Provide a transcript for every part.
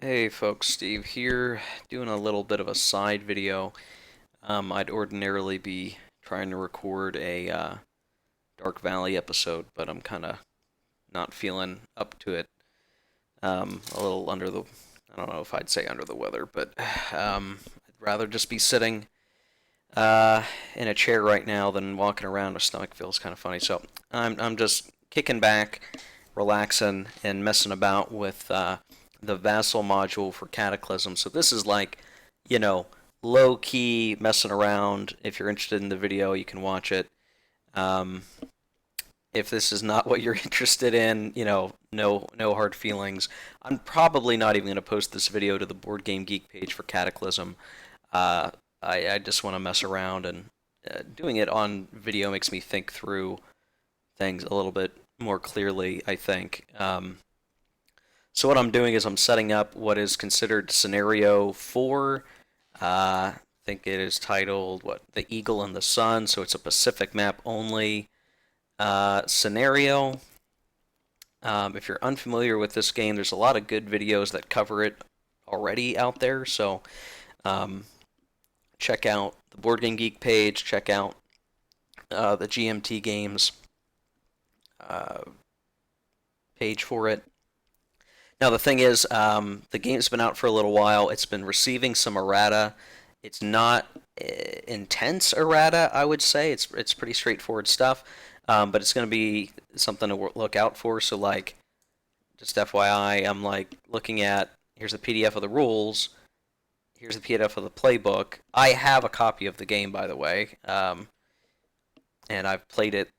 Hey folks, Steve here, doing a little bit of a side video. I'd ordinarily be trying to record a Dark Valley episode, but I'm kind of not feeling up to it. A little under the, I don't know if I'd say under the weather, but I'd rather just be sitting uh, in a chair right now than walking around. My stomach feels kind of funny, so I'm just kicking back, relaxing, and messing about with the Vassal module for Cataclysm. So this is like, you know, low key messing around. If you're interested in the video, you can watch it. Um, if this is not what you're interested in, no hard feelings. I'm probably not even going to post this video to the Board Game Geek page for Cataclysm. Uh, I just want to mess around, and doing it on video makes me think through things a little bit more clearly, I think. So what I'm doing is I'm setting up what is considered scenario 4. I think it is titled the Eagle and the Sun. So it's a Pacific map only scenario. If you're unfamiliar with this game, there's a lot of good videos that cover it already out there. So um, check out the Board Game Geek page. Check out the GMT Games uh, page for it. Now the thing is, the game's been out for a little while. It's been receiving some errata. It's not intense errata, I would say. It's pretty straightforward stuff, but it's going to be something to look out for. So like, just FYI, I'm like looking at here's the PDF of the rules. Here's the PDF of the playbook. I have a copy of the game, by the way, and I've played it,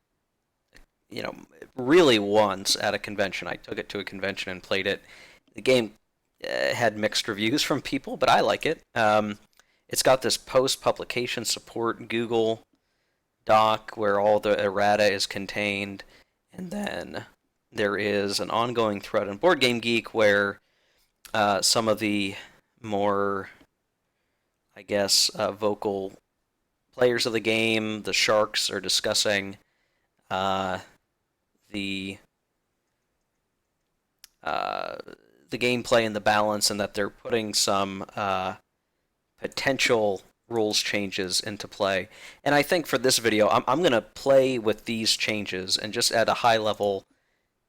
you know, really once at a convention. I took it to a convention and played it. The game had mixed reviews from people, but I like it. It's got this post-publication support Google Doc where all the errata is contained, and then there is an ongoing thread in Board Game Geek where some of the more, I guess, vocal players of the game, the Sharks, are discussing uh, the uh, the gameplay and the balance, and that they're putting some potential rules changes into play. And I think for this video, I'm going to play with these changes and just at a high level.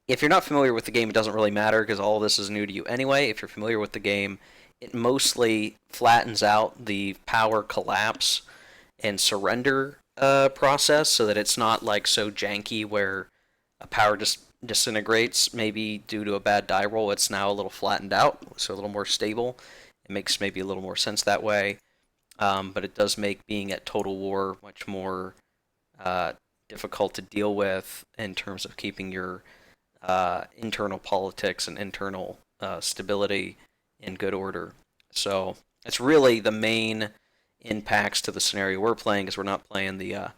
If you're not familiar with the game, it doesn't really matter because all of this is new to you anyway. If you're familiar with the game, it mostly flattens out the power collapse and surrender process so that it's not like so janky where a power just disintegrates maybe due to a bad die roll. It's now a little flattened out, so a little more stable. It makes maybe a little more sense that way. But it does make being at Total War much more uh, difficult to deal with in terms of keeping your internal politics and internal stability in good order. So it's really the main impacts to the scenario we're playing, because we're not playing the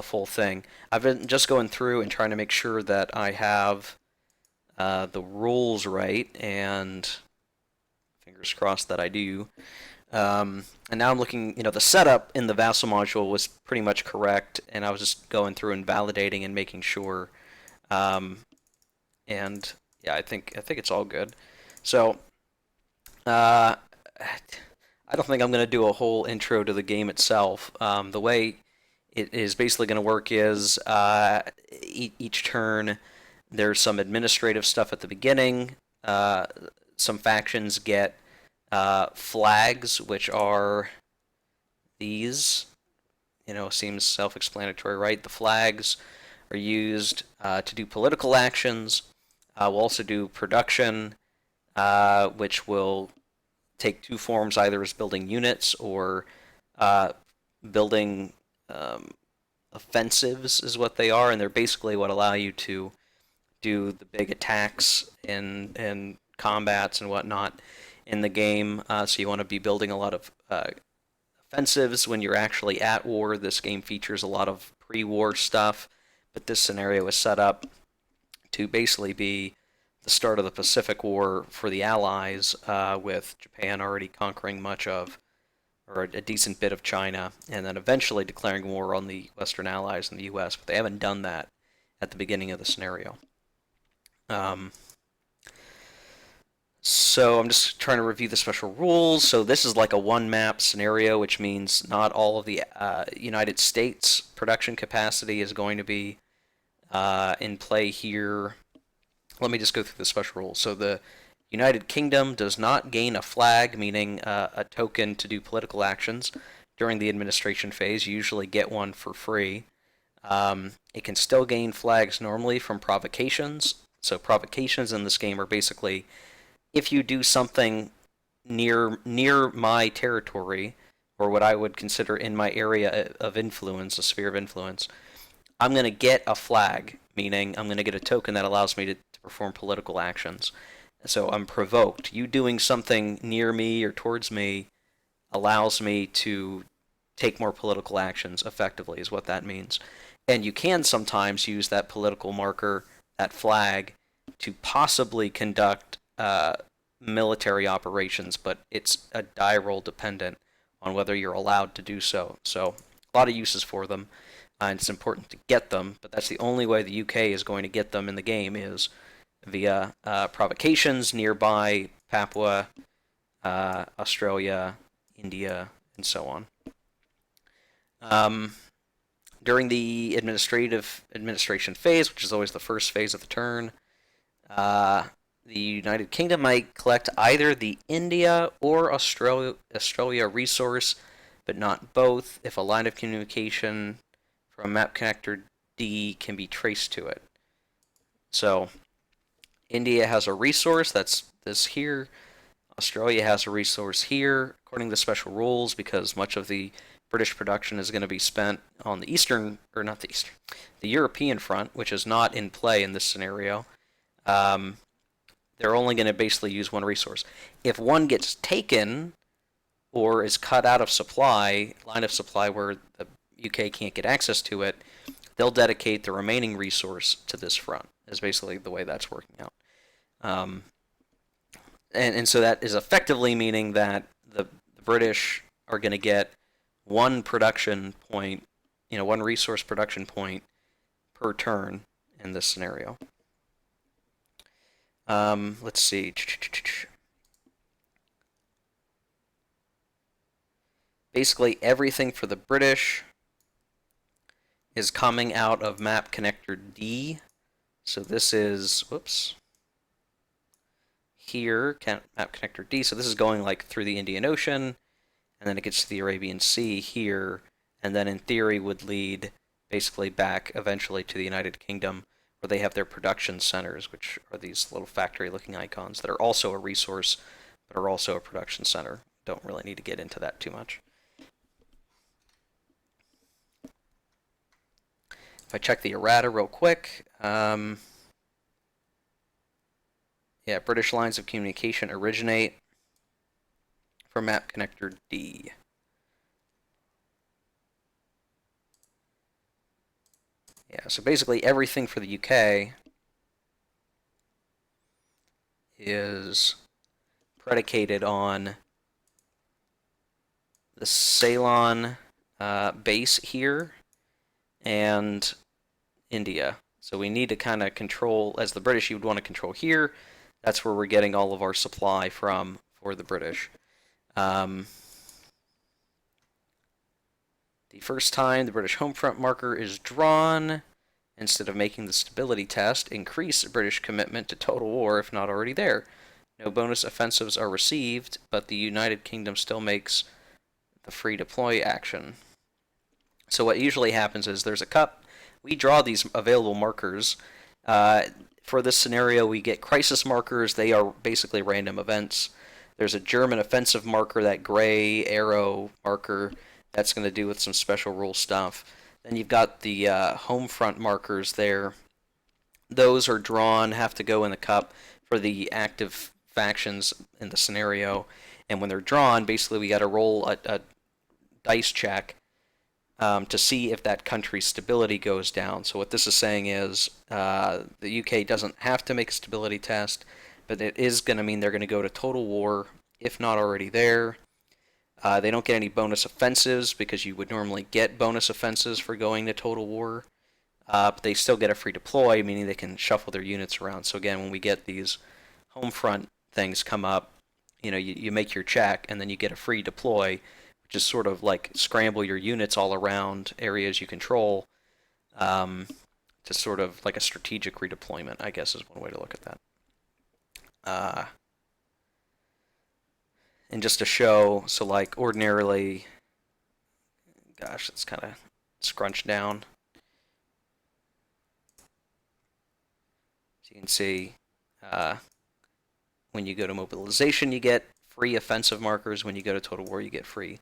full thing. I've been just going through and trying to make sure that I have the rules right, and fingers crossed that I do. And now I'm looking, the setup in the Vassal module was pretty much correct, and I was just going through and validating and making sure. Um, and yeah, I think it's all good. So uh, I don't think I'm going to do a whole intro to the game itself. The way it is basically going to work is each turn there's some administrative stuff at the beginning. Some factions get flags, which are these. Seems self-explanatory, right? The flags are used to do political actions. We'll also do production, which will take two forms, either as building units or building offensives is what they are, and they're basically what allow you to do the big attacks and combats and whatnot in the game. So you want to be building a lot of offensives when you're actually at war. This game features a lot of pre-war stuff, but this scenario is set up to basically be the start of the Pacific War for the Allies, with Japan already conquering much of, or a decent bit of China, and then eventually declaring war on the Western Allies and the U.S., but they haven't done that at the beginning of the scenario. Um, So I'm just trying to review the special rules. So this is like a one map scenario, which means not all of the United States production capacity is going to be in play here. Let me just go through the special rules. So the United Kingdom does not gain a flag, meaning a token to do political actions during the administration phase. You usually get one for free. It can still gain flags normally from provocations. So provocations in this game are basically if you do something near my territory, or what I would consider in my area of influence, a sphere of influence, I'm going to get a flag, meaning I'm going to get a token that allows me to perform political actions. So I'm provoked. You doing something near me or towards me allows me to take more political actions effectively, is what that means. And you can sometimes use that political marker, that flag, to possibly conduct military operations, but it's a die roll dependent on whether you're allowed to do so. So a lot of uses for them, and it's important to get them, but that's the only way the UK is going to get them in the game is via provocations nearby Papua, Australia, India, and so on. During the administration phase, which is always the first phase of the turn, the United Kingdom might collect either the India or Australia resource, but not both, if a line of communication from map connector D can be traced to it. So India has a resource, that's this here. Australia has a resource here, according to special rules, because much of the British production is going to be spent on the the European front, which is not in play in this scenario. They're only going to basically use one resource. If one gets taken or is cut out of supply, line of supply where the UK can't get access to it, they'll dedicate the remaining resource to this front, is basically the way that's working out. And so that is effectively meaning that the British are going to get one production point, one resource production point per turn in this scenario. Let's see. Basically, everything for the British is coming out of map connector D. So this is, here, map connector D. So this is going like through the Indian Ocean, and then it gets to the Arabian Sea here, and then in theory would lead basically back eventually to the United Kingdom, where they have their production centers, which are these little factory-looking icons that are also a resource, but are also a production center. Don't really need to get into that too much. If I check the errata real quick, yeah, British lines of communication originate from map connector D. Yeah, so basically everything for the UK is predicated on the Ceylon base here and India. So we need to kind of control, as the British, you would want to control here. That's where we're getting all of our supply from for the British. The first time the British home front marker is drawn, instead of making the stability test, increase British commitment to total war if not already there. No bonus offensives are received, but the United Kingdom still makes the free deploy action. So what usually happens is there's a cup. We draw these available markers. For this scenario, we get crisis markers. They are basically random events. There's a German offensive marker, that gray arrow marker. That's going to do with some special rule stuff. Then you've got the home front markers there. Those are drawn, have to go in the cup for the active factions in the scenario. And when they're drawn, basically we got to roll a dice check to see if that country's stability goes down. So what this is saying is the UK doesn't have to make a stability test, but it is going to mean they're going to go to total war, if not already there. They don't get any bonus offensives, because you would normally get bonus offenses for going to total war. But they still get a free deploy, meaning they can shuffle their units around. So again, when we get these home front things come up, you make your check and then you get a free deploy, which is sort of like scramble your units all around areas you control, to sort of like a strategic redeployment, I guess is one way to look at that. And just to show, so like ordinarily, gosh, it's kind of scrunched down. So you can see when you go to mobilization, you get free offensive markers. When you go to total war, you get free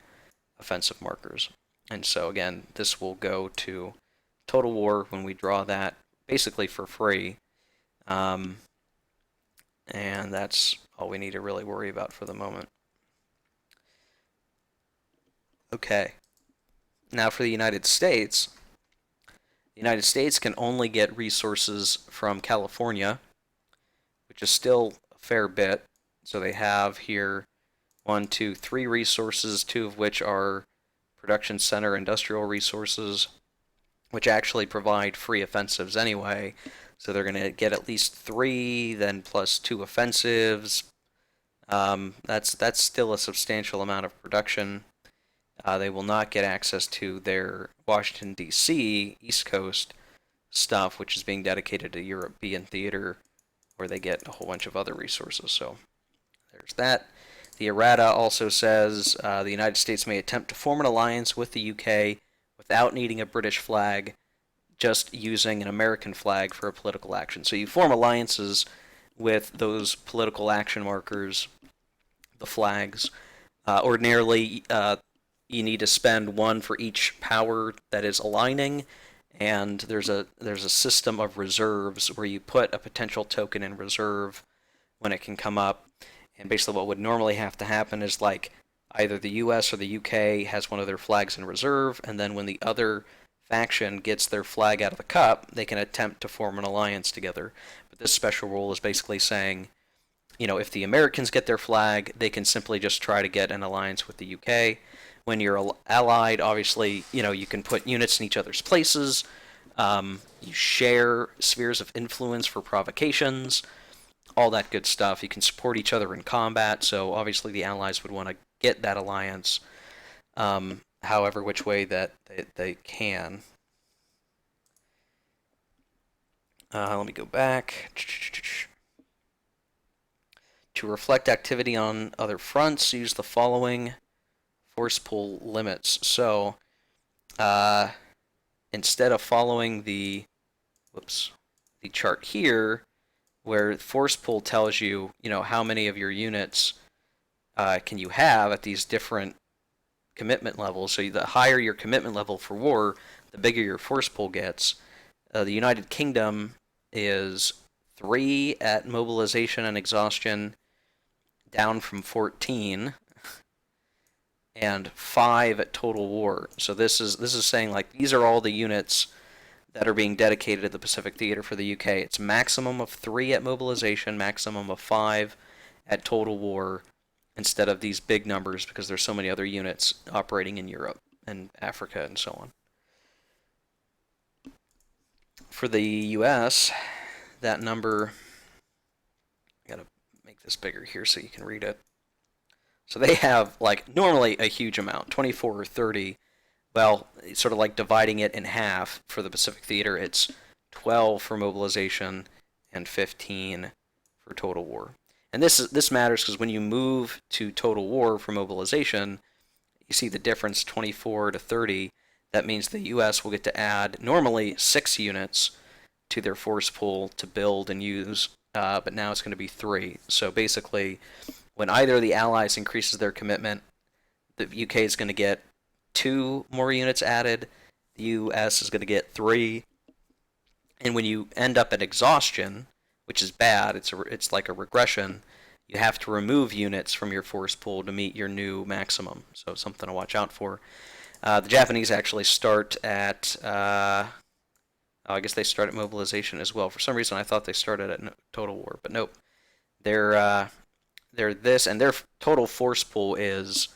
offensive markers. And so again, this will go to total war when we draw that basically for free. And that's all we need to really worry about for the moment. Okay. Now for the United States can only get resources from California, which is still a fair bit. So they have here 1, 2, 3 resources, 2 of which are production center industrial resources, which actually provide free offensives anyway. So they're going to get at least 3, then plus 2 offensives. That's still a substantial amount of production. They will not get access to their Washington, D.C. East Coast stuff, which is being dedicated to European theater, where they get a whole bunch of other resources. So there's that. The errata also says the United States may attempt to form an alliance with the UK without needing a British flag, just using an American flag for a political action. So you form alliances with those political action markers, the flags. Ordinarily, you need to spend 1 for each power that is aligning, and there's a system of reserves where you put a potential token in reserve when it can come up. And basically what would normally have to happen is like either the US or the UK has one of their flags in reserve, and then when the other faction gets their flag out of the cup, they can attempt to form an alliance together. But this special rule is basically saying, if the Americans get their flag, they can simply just try to get an alliance with the UK. When you're allied, obviously, you can put units in each other's places. You share spheres of influence for provocations, all that good stuff. You can support each other in combat, so obviously the allies would want to get that alliance however which way that they can. Let me go back. To reflect activity on other fronts, use the following force pull limits. So instead of following the chart here, where force pull tells you, how many of your units can you have at these different commitment levels. So the higher your commitment level for war, the bigger your force pull gets. The United Kingdom is 3 at mobilization and exhaustion, down from 14, and 5 at total war. So this is saying like these are all the units that are being dedicated to the Pacific Theater for the UK. It's maximum of 3 at mobilization, maximum of 5 at total war, instead of these big numbers because there's so many other units operating in Europe and Africa and so on. For the US, that number, I gotta make this bigger here so you can read it. So they have like normally a huge amount, 24 or 30. Well, sort of like dividing it in half for the Pacific Theater, it's 12 for mobilization and 15 for total war. And this matters because when you move to total war for mobilization, you see the difference 24 to 30. That means the U.S. will get to add normally 6 units to their force pool to build and use, but now it's going to be 3. So basically, when either of the allies increases their commitment, the UK is going to get 2 more units added, the US is going to get 3, and when you end up at exhaustion, which is bad, it's like a regression, you have to remove units from your force pool to meet your new maximum, so something to watch out for. The Japanese actually start at, I guess they start at mobilization as well. For some reason I thought they started at total war, but nope. They're this, and their total force pool is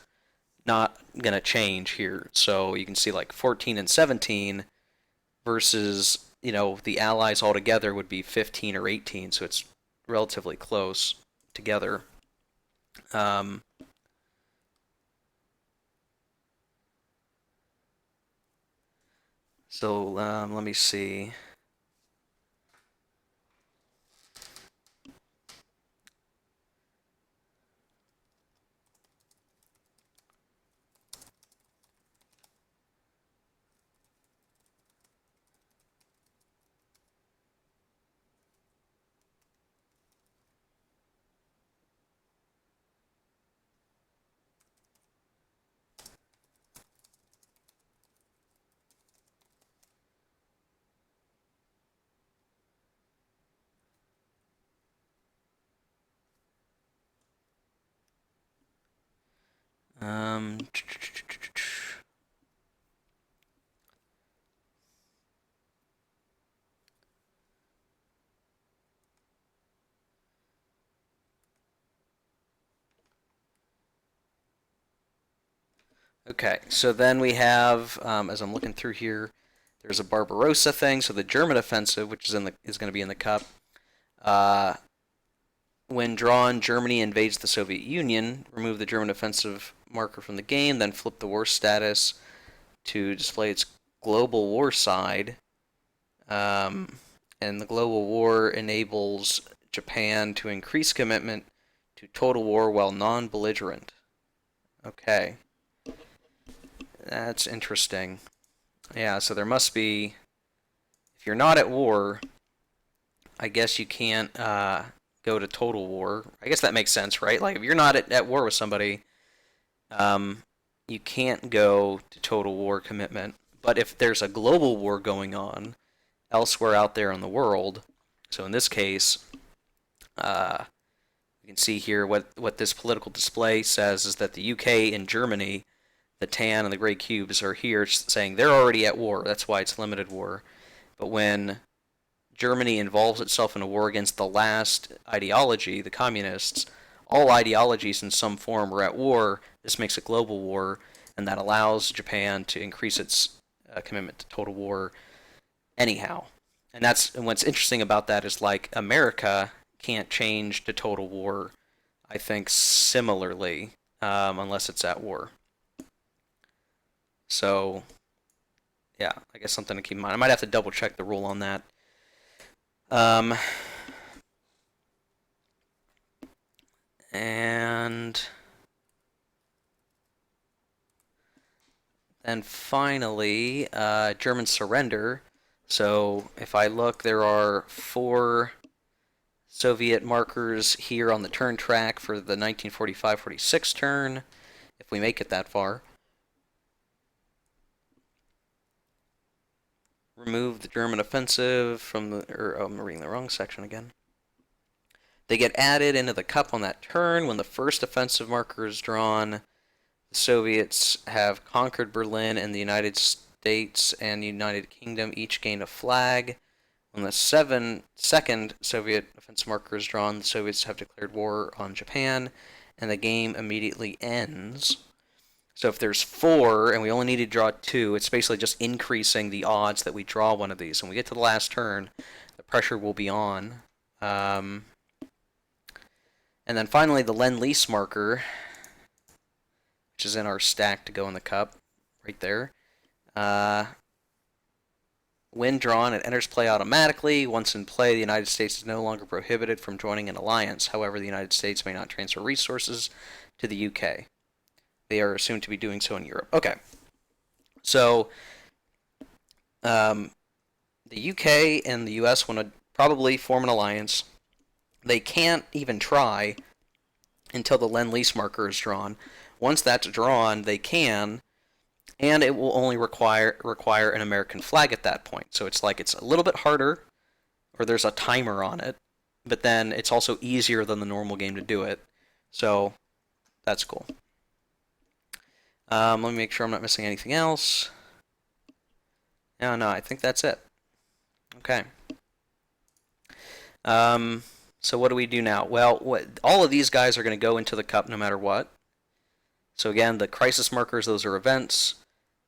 not going to change here. So you can see like 14 and 17 versus, the allies altogether would be 15 or 18, so it's relatively close. together. Um, let me see. Um, Okay, so then we have, as I'm looking through here, there's a Barbarossa thing. So the German offensive, which is going to be in the cup. Uh, when drawn, Germany invades the Soviet Union. Remove the German offensive marker from the game, then flip the war status to display its global war side. And the global war enables Japan to increase commitment to total war while non-belligerent. Okay. That's interesting. Yeah, so there must be, if you're not at war, I guess you can't go to total war. I guess that makes sense, right? Like if you're not at war with somebody, you can't go to total war commitment. But if there's a global war going on elsewhere out there in the world, so in this case, you can see here what this political display says is that the UK and Germany, the tan and the gray cubes, are here saying they're already at war. That's why it's limited war. But when Germany involves itself in a war against the last ideology, the communists, all ideologies in some form are at war. This makes a global war, and that allows Japan to increase its commitment to total war anyhow. And what's interesting about that is like America can't change to total war, I think, similarly, unless it's at war. So, yeah, I guess something to keep in mind. I might have to double check the rule on that. And then finally, German surrender. So if I look, there are 4 Soviet markers here on the turn track for the 1945-46 turn, if we make it that far. Remove the German offensive from the, I'm reading the wrong section again. They get added into the cup on that turn when the first offensive marker is drawn. The Soviets have conquered Berlin, and the United States and United Kingdom each gain a flag. When the second Soviet offensive marker is drawn, the Soviets have declared war on Japan, and the game immediately ends. So if there's 4 and we only need to draw 2, it's basically just increasing the odds that we draw one of these. When we get to the last turn, the pressure will be on. And then finally, the Lend-Lease marker, which is in our stack to go in the cup, right there. When drawn, it enters play automatically. Once in play, the United States is no longer prohibited from joining an alliance. However, the United States may not transfer resources to the UK. They are assumed to be doing so in Europe. Okay. So, the UK and the US want to probably form an alliance. They can't even try until the Lend-Lease marker is drawn. Once that's drawn, they can, and it will only require an American flag at that point. So it's like it's a little bit harder, or there's a timer on it, but then it's also easier than the normal game to do it. So that's cool. Let me make sure I'm not missing anything else. No, I think that's it. Okay. So what do we do now? Well, all of these guys are going to go into the cup no matter what. So again, the crisis markers, those are events.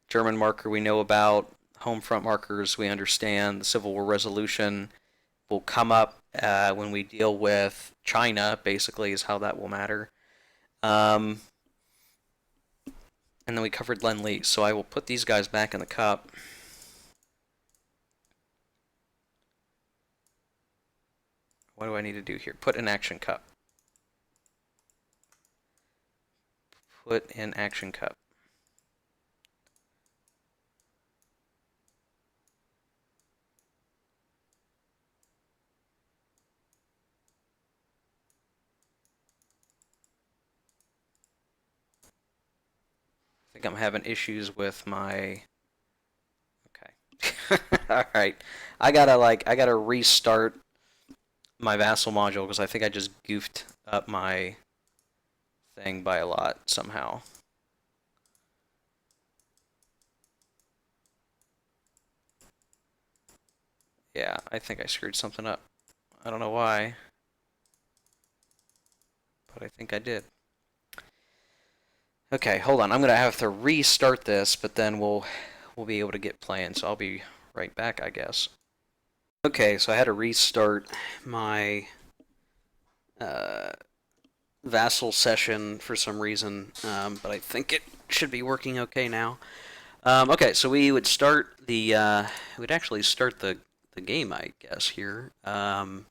German marker we know about. Home front markers we understand. The Civil War resolution will come up when we deal with China, basically, is how that will matter. Um, and then we covered Lend Lease, so I will put these guys back in the cup. What do I need to do here? Put in action cup. Put in action cup. I think I'm having issues with my... Okay. Alright. I gotta restart my Vassal module because I think I just goofed up my thing by a lot somehow. Yeah, I think I screwed something up. I don't know why, but I think I did. Okay, hold on. I'm gonna have to restart this, but then we'll be able to get playing. So I'll be right back, I guess. Okay, so I had to restart my Vassal session for some reason, but I think it should be working okay now. Okay, so we would start the we'd actually start the game, I guess, here. And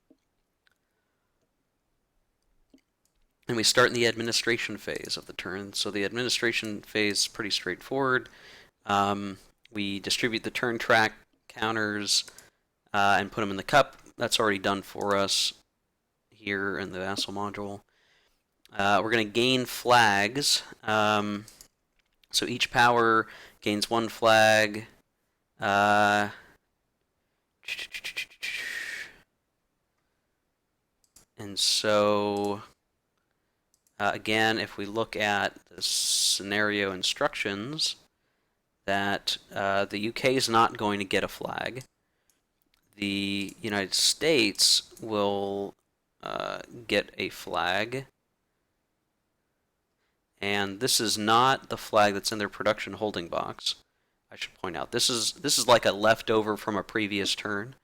we start in the administration phase of the turn. So the administration phase is pretty straightforward. We distribute the turn track counters and put them in the cup. That's already done for us here in the Vassal module. We're going to gain flags. So each power gains one flag. And so, again, if we look at the scenario instructions, that the UK is not going to get a flag. The United States will get a flag. And this is not the flag that's in their production holding box. I should point out, this is like a leftover from a previous turn,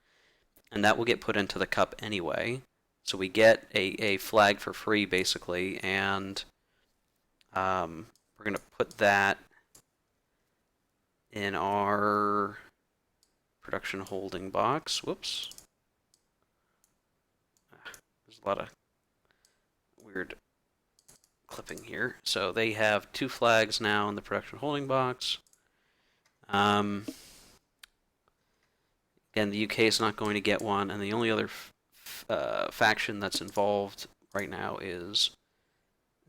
and that will get put into the cup anyway. So we get a flag for free, basically, and we're going to put that in our production holding box. Whoops. There's a lot of weird clipping here. So they have 2 flags now in the production holding box. Again, the UK is not going to get one, and the only other faction that's involved right now is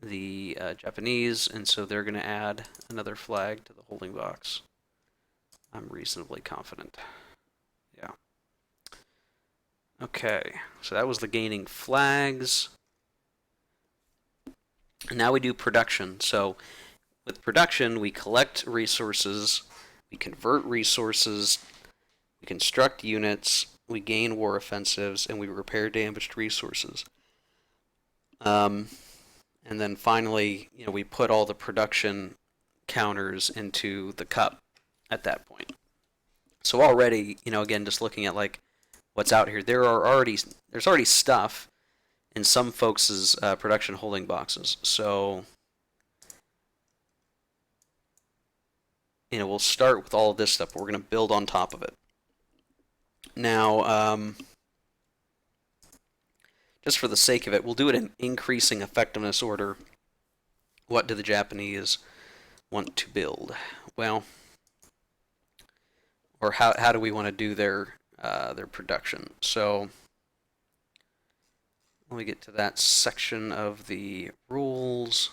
the Japanese, and so they're going to add another flag to the holding box. I'm reasonably confident. Yeah. Okay, so that was the gaining flags. And now we do production. So with production, we collect resources, we convert resources, we construct units, we gain war offensives, and we repair damaged resources. And then finally, we put all the production counters into the cup at that point. So already, again, just looking at like what's out here, there's already stuff in some folks' production holding boxes. So, we'll start with all of this stuff, but we're going to build on top of it. Now, just for the sake of it, we'll do it in increasing effectiveness order. What do the Japanese want to build? Well, or how do we want to do their production? So when we get to that section of the rules,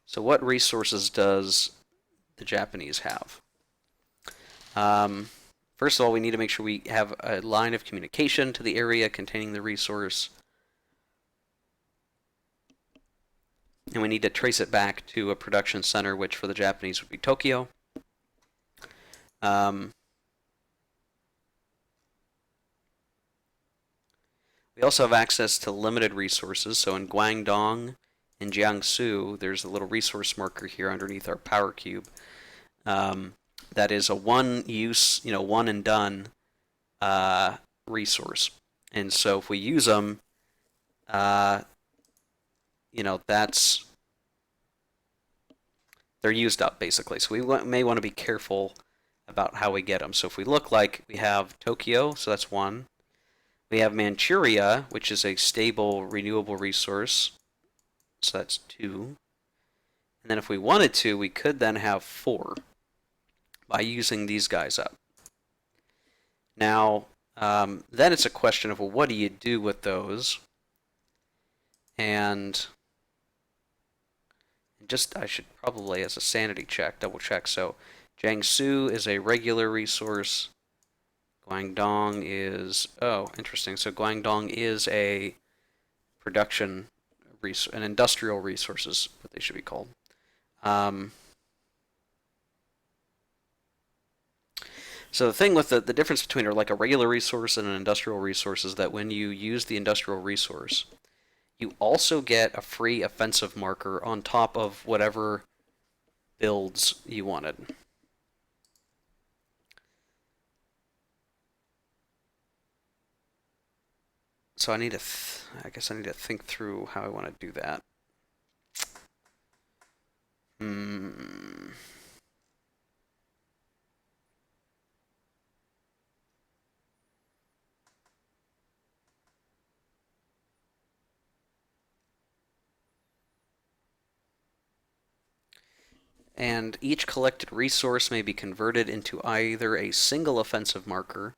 so what resources does the Japanese have? First of all, we need to make sure we have a line of communication to the area containing the resource. And we need to trace it back to a production center, which for the Japanese would be Tokyo. We also have access to limited resources. So in Guangdong and Jiangsu, there's a little resource marker here underneath our power cube. that is a one use, one and done resource. And so if we use them, that's they're used up basically. So we may want to be careful about how we get them. So if we look, like, we have Tokyo, so that's one. We have Manchuria, which is a stable renewable resource, so that's two. And then if we wanted to, we could then have four by using these guys up. Now, then it's a question of, well, what do you do with those? And just, I should probably, as a sanity check, double check. So Jiangsu is a regular resource. Guangdong is, oh, interesting. So Guangdong is a production resource, an industrial resource is what they should be called. So the thing with the difference between like a regular resource and an industrial resource is that when you use the industrial resource, you also get a free offensive marker on top of whatever builds you wanted. So I need to, I guess I need to think through how I want to do that. And each collected resource may be converted into either a single offensive marker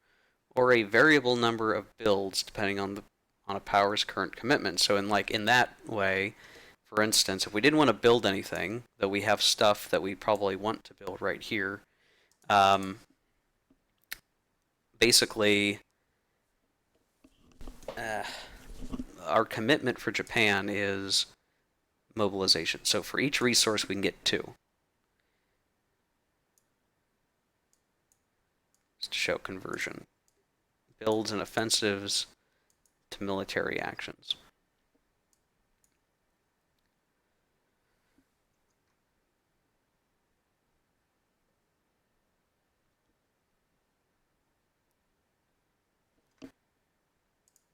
or a variable number of builds depending on a power's current commitment. So in that way, for instance, if we didn't want to build anything, though we have stuff that we probably want to build right here, basically our commitment for Japan is mobilization. So for each resource we can get two. Just to show conversion. Builds and offensives to military actions.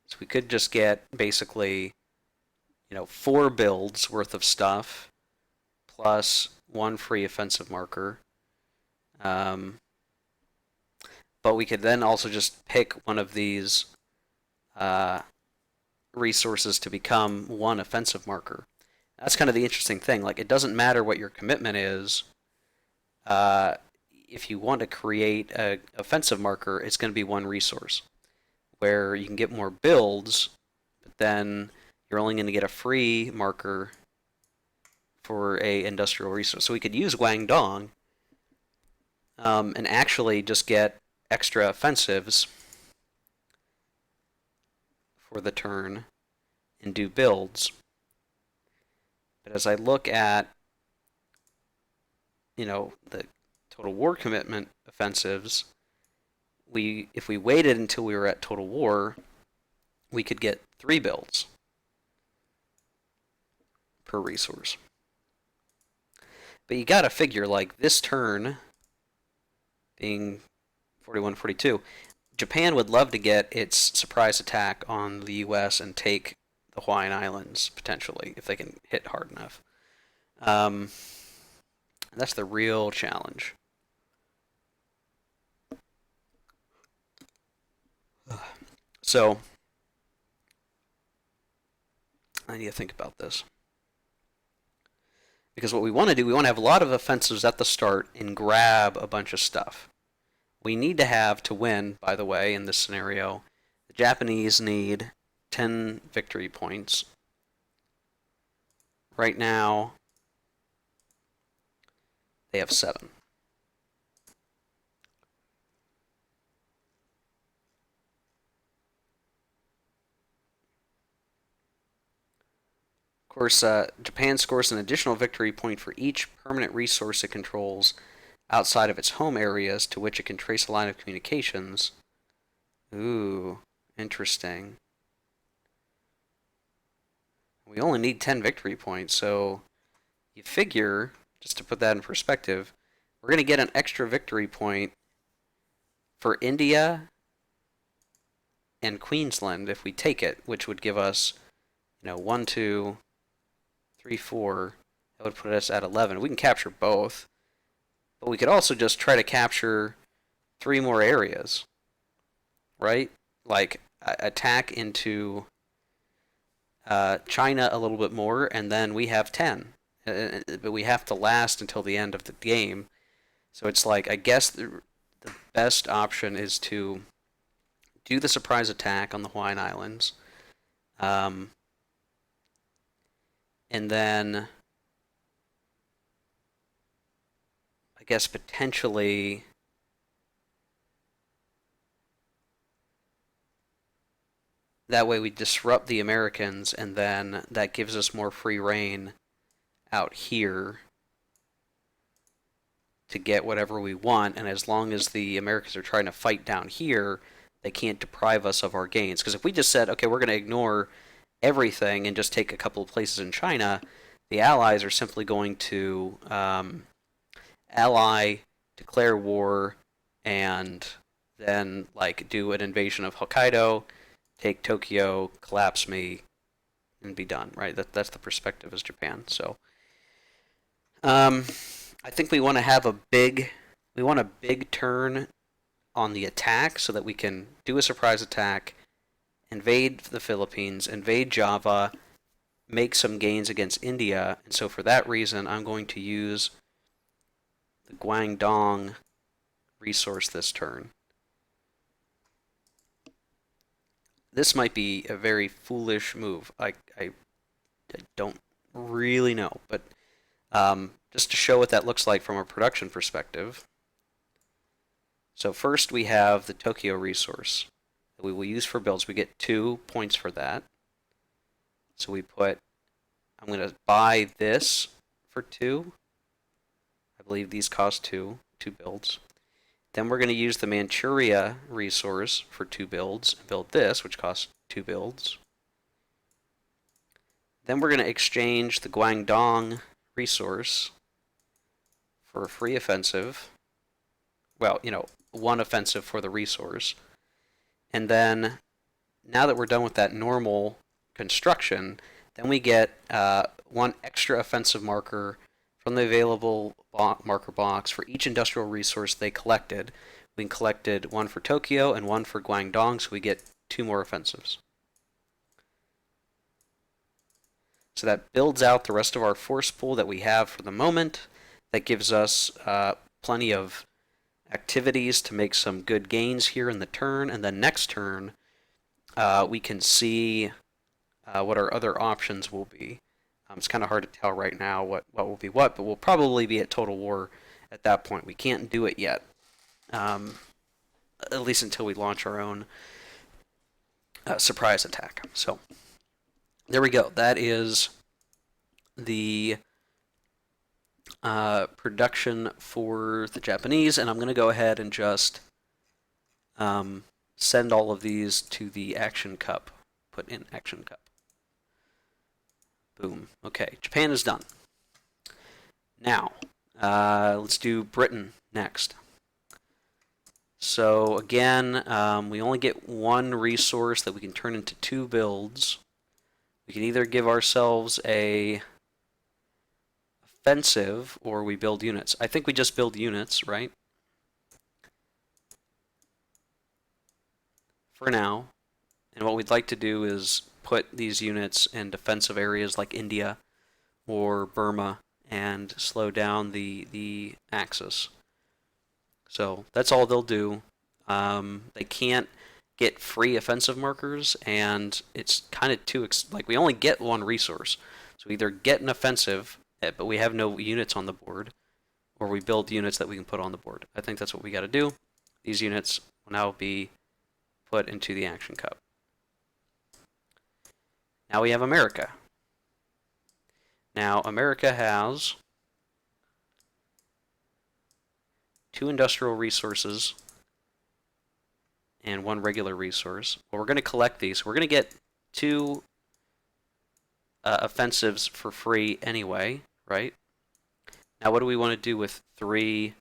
So we could just get basically, 4 builds worth of stuff plus 1 free offensive marker. But we could then also just pick one of these resources to become 1 offensive marker. That's kind of the interesting thing. Like, it doesn't matter what your commitment is. If you want to create an offensive marker, it's going to be 1 resource, where you can get more builds, but then you're only going to get a free marker for a industrial resource. So we could use Guangdong and actually just get extra offensives for the turn and do builds. But as I look at, the total war commitment offensives, if we waited until we were at total war, we could get 3 builds per resource. But you gotta figure, like, this turn being 41, 42, Japan would love to get its surprise attack on the US and take the Hawaiian Islands, potentially, if they can hit hard enough. That's the real challenge. So, I need to think about this. Because what we want to do, we want to have a lot of offensives at the start and grab a bunch of stuff. We need to have, to win, by the way, in this scenario, the Japanese need 10 victory points. Right now, they have 7. Of course, Japan scores an additional victory point for each permanent resource it controls outside of its home areas to which it can trace a line of communications. Ooh, interesting. We only need 10 victory points, so you figure, just to put that in perspective, we're going to get an extra victory point for India and Queensland if we take it, which would give us, 1, 2, 3, 4. That would put us at 11. We can capture both, but we could also just try to capture 3 more areas, right? Like attack into China a little bit more, and then we have 10. But we have to last until the end of the game. So it's like, I guess the best option is to do the surprise attack on the Hawaiian Islands. And then I guess potentially that way we disrupt the Americans, and then that gives us more free reign out here to get whatever we want. And as long as the Americans are trying to fight down here, they can't deprive us of our gains. Because if we just said, okay, we're going to ignore everything and just take a couple of places in China, the Allies are simply going to ally, declare war, and then do an invasion of Hokkaido, take Tokyo, collapse me, and be done. Right? That's the perspective as Japan. So, I think we want to have a big turn on the attack so that we can do a surprise attack, invade the Philippines, invade Java, make some gains against India. And so for that reason, I'm going to use the Guangdong resource this turn. This might be a very foolish move. I don't really know, but just to show what that looks like from a production perspective. So first we have the Tokyo resource that we will use for builds. We get 2 points for that. So we put, I'm going to buy this for 2. I believe these cost 2 builds. Then we're going to use the Manchuria resource for 2 builds and build this, which costs 2 builds. Then we're going to exchange the Guangdong resource for a free offensive. Well, 1 offensive for the resource. And then, now that we're done with that normal construction, then we get 1 extra offensive marker from the available marker box for each industrial resource they collected. We collected 1 for Tokyo and 1 for Guangdong, so we get 2 more offensives. So that builds out the rest of our force pool that we have for the moment. That gives us plenty of activities to make some good gains here in the turn, and then next turn we can see what our other options will be. It's kind of hard to tell right now what will be what, but we'll probably be at total war at that point. We can't do it yet, at least until we launch our own surprise attack. So there we go. That is the production for the Japanese, and I'm going to go ahead and just send all of these to the Action Cup. Put in Action Cup. Boom. Okay, Japan is done. Now, let's do Britain next. So again, we only get 1 resource that we can turn into 2 builds. We can either give ourselves a offensive or we build units. I think we just build units, right? For now. And what we'd like to do is put these units in defensive areas like India or Burma and slow down the Axis. So that's all they'll do. They can't get free offensive markers, and it's kind of too we only get 1 resource. So we either get an offensive, but we have no units on the board, or we build units that we can put on the board. I think that's what we got to do. These units will now be put into the Action Cup. Now we have America. Now America has 2 industrial resources and 1 regular resource. Well, we're going to collect these. We're going to get 2 offensives for free anyway, right? Now what do we want to do with 3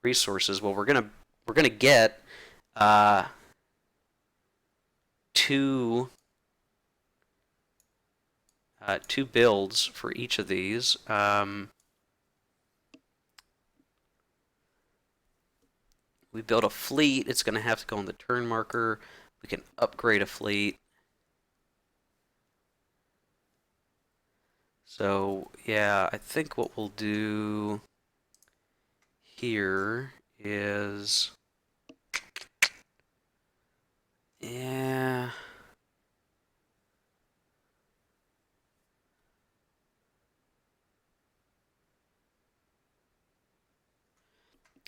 resources. Well, we're gonna get two builds for each of these. We build a fleet. It's going to have to go on the turn marker. We can upgrade a fleet. So yeah, I think what we'll do here is, yeah,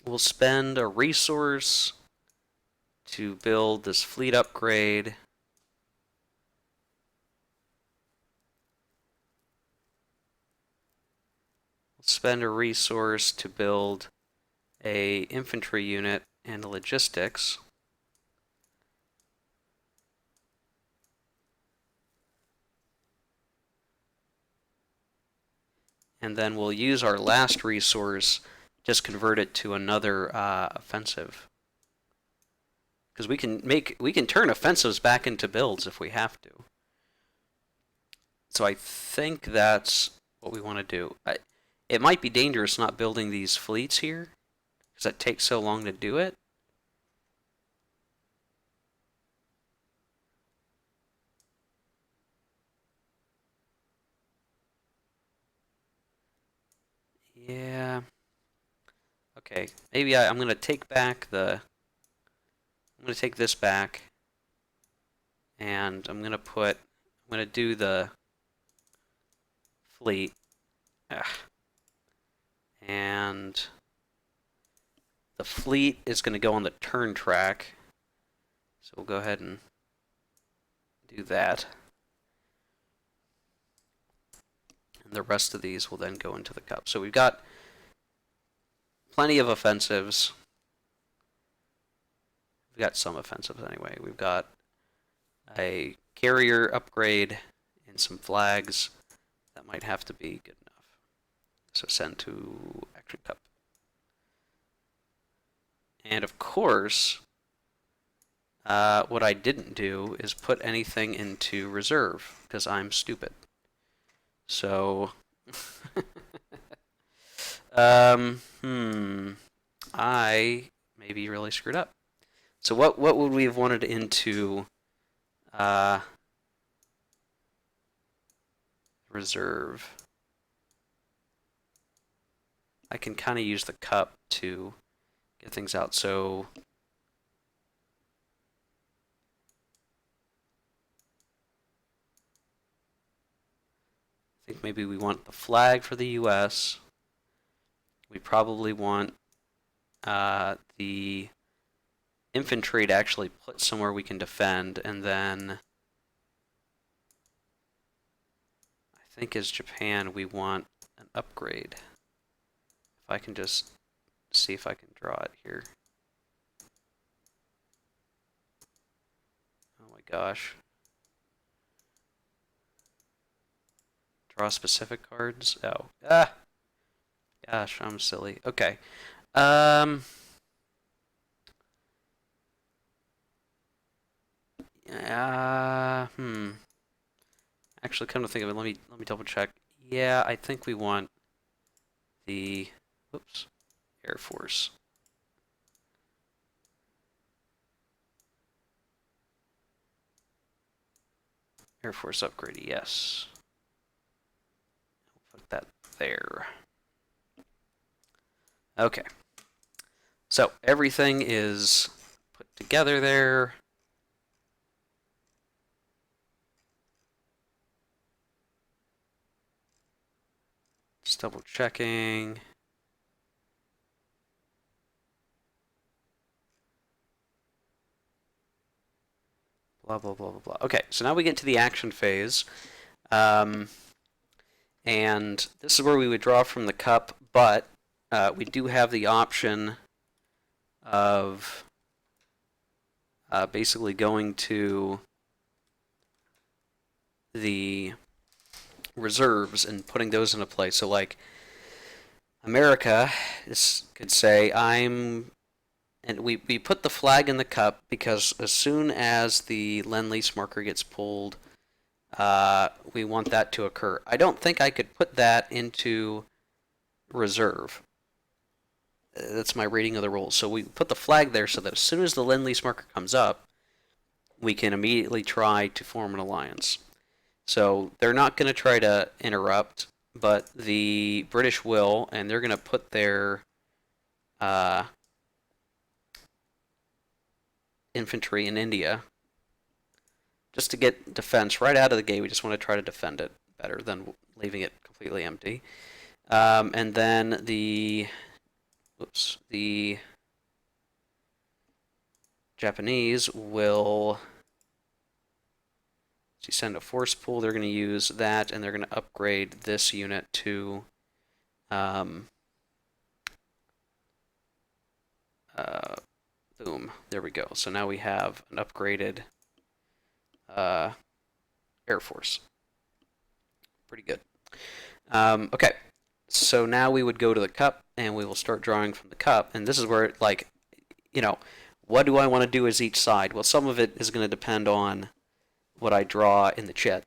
we'll spend a resource to build this fleet upgrade. We'll spend a resource to build a infantry unit and logistics. And then we'll use our last resource, just convert it to another offensive. Because we can turn offensives back into builds if we have to. So I think that's what we want to do. It might be dangerous not building these fleets here, because that takes so long to do it. Yeah. Okay, maybe I'm going to take back the... I'm going to take this back, and I'm going to do the fleet. Ugh. And the fleet is going to go on the turn track. So we'll go ahead and do that. And the rest of these will then go into the cup. So we've got plenty of offensives. We've got some offensives anyway. We've got a carrier upgrade and some flags. That might have to be good enough. So send to Action Cup. And of course, what I didn't do is put anything into reserve, because I'm stupid. So, I maybe really screwed up. So what would we have wanted into reserve? I can kind of use the cup to get things out. So I think maybe we want the flag for the US. We probably want the infantry to actually put somewhere we can defend, and then I think as Japan we want an upgrade. If I can just see if I can draw it here. Oh my gosh. Draw specific cards? Oh. Gosh, I'm silly. Okay. Actually, come to think of it, let me double check. Yeah, I think we want the Air Force. Air Force upgrade, yes. I'll put that there. Okay. So everything is put together there. Just double checking. Blah, blah, blah, blah, blah. Okay, so now we get to the action phase. And this is where we would draw from the cup, but we do have the option of basically going to the reserves and putting those into play. So like America could say, and we put the flag in the cup because as soon as the Lend-Lease marker gets pulled, we want that to occur. I don't think I could put that into reserve. That's my reading of the rules. So we put the flag there so that as soon as the Lend-Lease marker comes up, we can immediately try to form an alliance. So they're not going to try to interrupt, but the British will, and they're going to put their infantry in India just to get defense right out of the gate. We just want to try to defend it better than leaving it completely empty. And then the Japanese will send a force pool. They're going to use that, and they're going to upgrade this unit to boom. There we go. So now we have an upgraded Air Force. Pretty good. Okay. So now we would go to the cup, and we will start drawing from the cup. And this is where, like, what do I want to do as each side? Well, some of it is going to depend on what I draw in the chit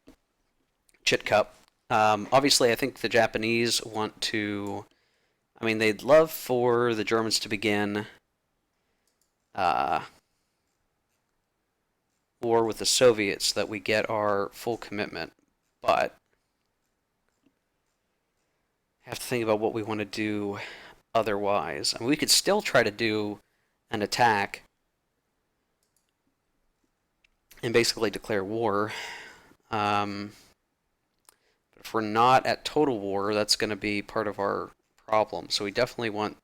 cup. Obviously, I think the Japanese want to. I mean, they'd love for the Germans to begin war with the Soviets so that we get our full commitment, but have to think about what we want to do otherwise. I mean, we could still try to do an attack and basically declare war. But if we're not at total war, that's going to be part of our problem. So we definitely want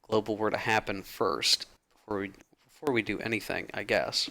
global war to happen first before we do anything, I guess.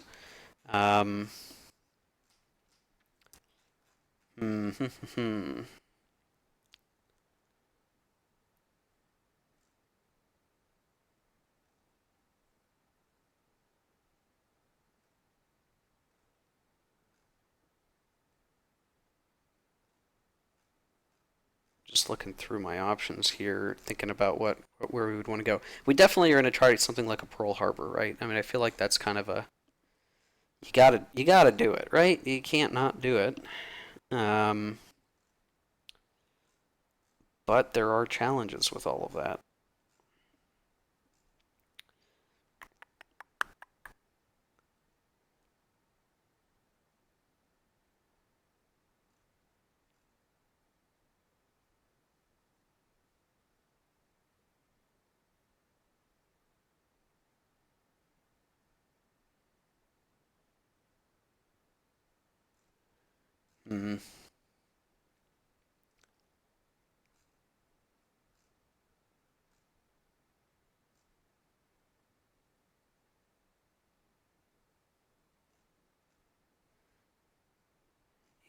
Just looking through my options here, thinking about where we would want to go. We definitely are going to try something like a Pearl Harbor, right? I mean, I feel like that's kind of a you gotta do it, right? You can't not do it. But there are challenges with all of that. Mm.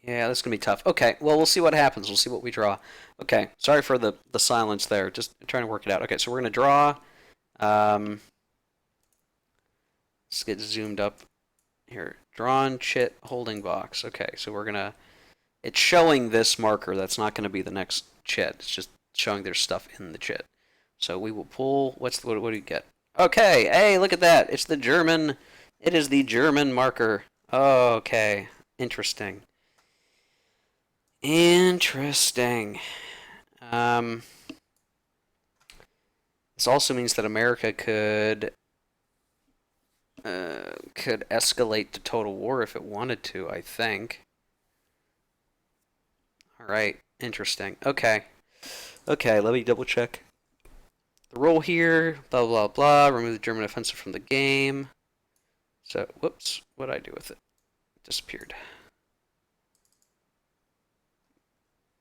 Yeah, this is gonna be tough. Okay, well, we'll see what happens. We'll see what we draw. Okay, sorry for the silence there. Just trying to work it out. Okay, so we're gonna draw. Let's get zoomed up here. Drawn chit holding box. Okay, so we're gonna. It's showing this marker. That's not gonna be the next chit. It's just showing there's stuff in the chit. So we will pull. What do we get? Okay, hey, look at that. It's the German. It is the German marker. Okay, interesting. Interesting. This also means that America could escalate to total war if it wanted to, I think. All right, interesting. Okay. Okay, let me double check the rule here. Blah, blah, blah. Remove the German offensive from the game. So, whoops. What did I do with it? It disappeared.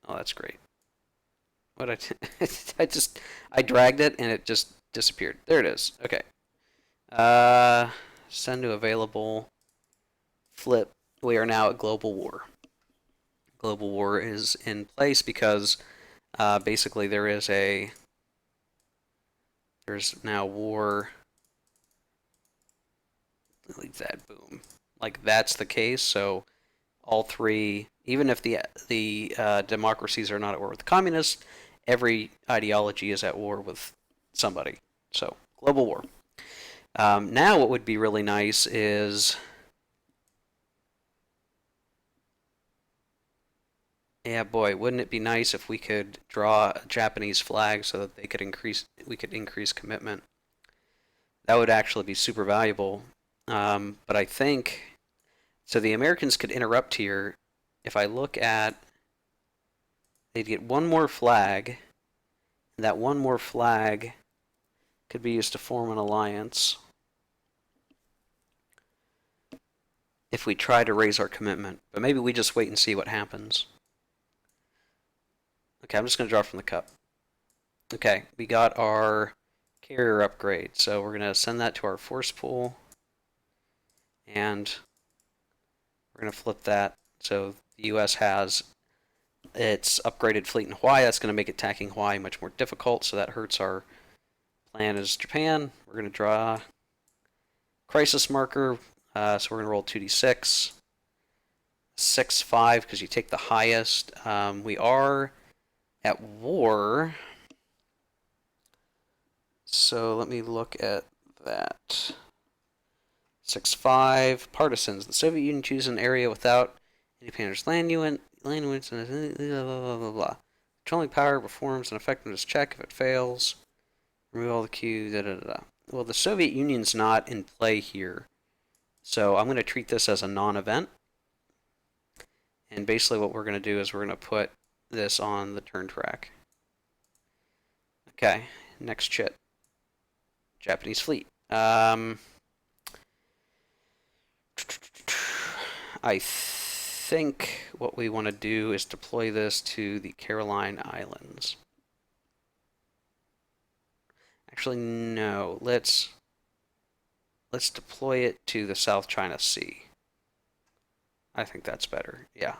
Oh, that's great. What I dragged it and it just disappeared. There it is. Okay. Send to available. Flip. We are now at global war. Global war is in place because basically there's now war. Like that, boom. Like that's the case. So all three, even if the democracies are not at war with the communists, every ideology is at war with somebody. So, global war. Now what would be really nice is, yeah, boy, wouldn't it be nice if we could draw a Japanese flag so that we could increase commitment. That would actually be super valuable. But I think, so the Americans could interrupt here. If I look at, they'd get one more flag, and that one more flag could be used to form an alliance if we try to raise our commitment. But maybe we just wait and see what happens. Okay, I'm just going to draw from the cup. Okay, we got our carrier upgrade, so we're going to send that to our force pool, and we're going to flip that so the U.S. has its upgraded fleet in Hawaii. That's going to make attacking Hawaii much more difficult, so that hurts our plan as Japan. We're going to draw crisis marker, so we're going to roll 2d6. 6, 5, because you take the highest. We are at war. So let me look at that. 6-5 partisans. The Soviet Union chooses an area without independent land units. Blah blah blah blah. Controlling power performs an effectiveness check. If it fails, remove all the cues. Da da da. Well, the Soviet Union's not in play here, so I'm going to treat this as a non-event. And basically, what we're going to do is we're going to put this on the turn track. Okay, next chit. Japanese fleet. I think what we want to do is deploy this to the Caroline Islands. Actually, no. Let's deploy it to the South China Sea. I think that's better. Yeah.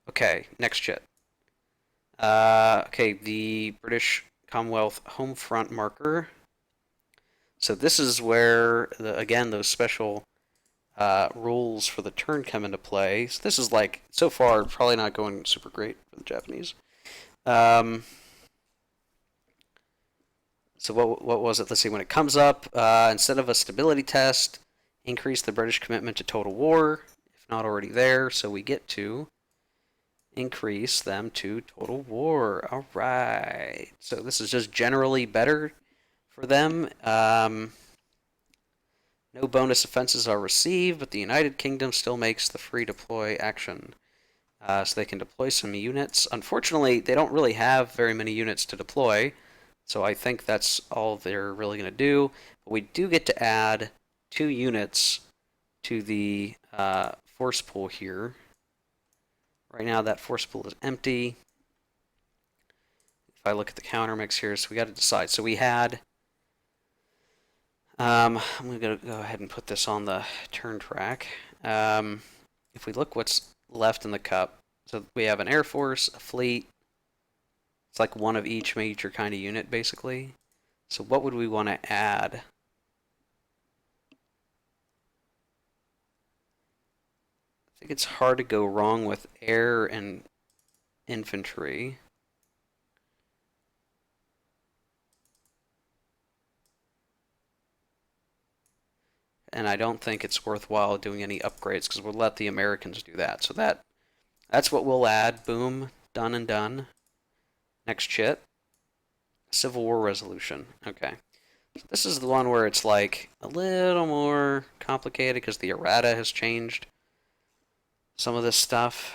Okay, next chit. Okay, the British Commonwealth home front marker. So this is where, again, those special rules for the turn come into play. So this is like, so far, probably not going super great for the Japanese. So what was it? Let's see. When it comes up, instead of a stability test, increase the British commitment to total war, if not already there. So we get to increase them to total war. All right. So this is just generally better for them. No bonus offenses are received, but the United Kingdom still makes the free deploy action. So they can deploy some units. Unfortunately, they don't really have very many units to deploy, so I think that's all they're really going to do. But we do get to add 2 units to the force pool here. Right now, that force pool is empty. If I look at the counter mix here, so we got to decide. So we had... I'm going to go ahead and put this on the turn track. If we look what's left in the cup, so we have an air force, a fleet. It's like one of each major kind of unit, basically. So what would we want to add? I think it's hard to go wrong with air and infantry. And I don't think it's worthwhile doing any upgrades because we'll let the Americans do that. So that's what we'll add. Boom, done and done. Next chit. Civil War resolution. Okay. So this is the one where it's like a little more complicated because the errata has changed some of this stuff.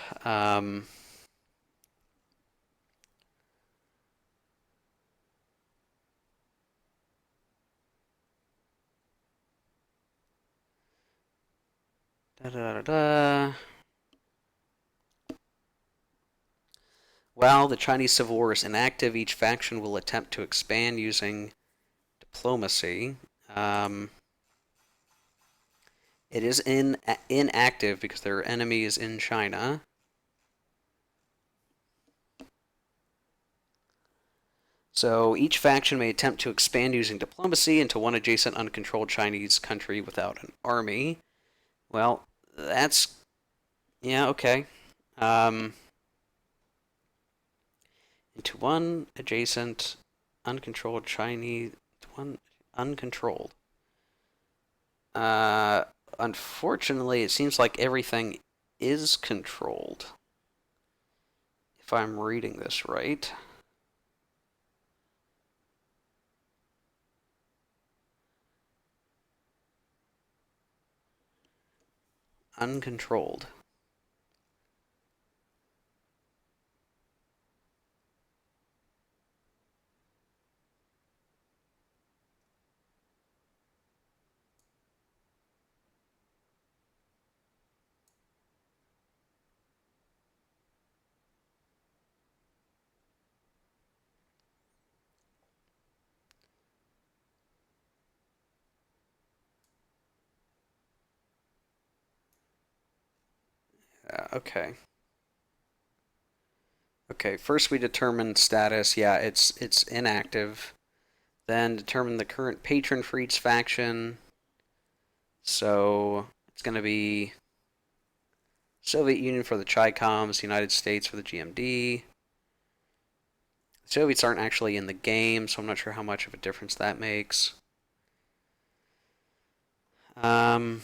While the Chinese Civil War is inactive, each faction will attempt to expand using diplomacy. It is inactive because there are enemies in China. So each faction may attempt to expand using diplomacy into one adjacent uncontrolled Chinese country without an army. Well, that's... yeah, okay. Into one adjacent uncontrolled Chinese, one uncontrolled. Unfortunately, it seems like everything is controlled. If I'm reading this right. Uncontrolled. Okay. Okay, first we determine status. Yeah, it's inactive. Then determine the current patron for each faction. So it's going to be Soviet Union for the Chi-Coms, United States for the GMD. The Soviets aren't actually in the game, so I'm not sure how much of a difference that makes. Um,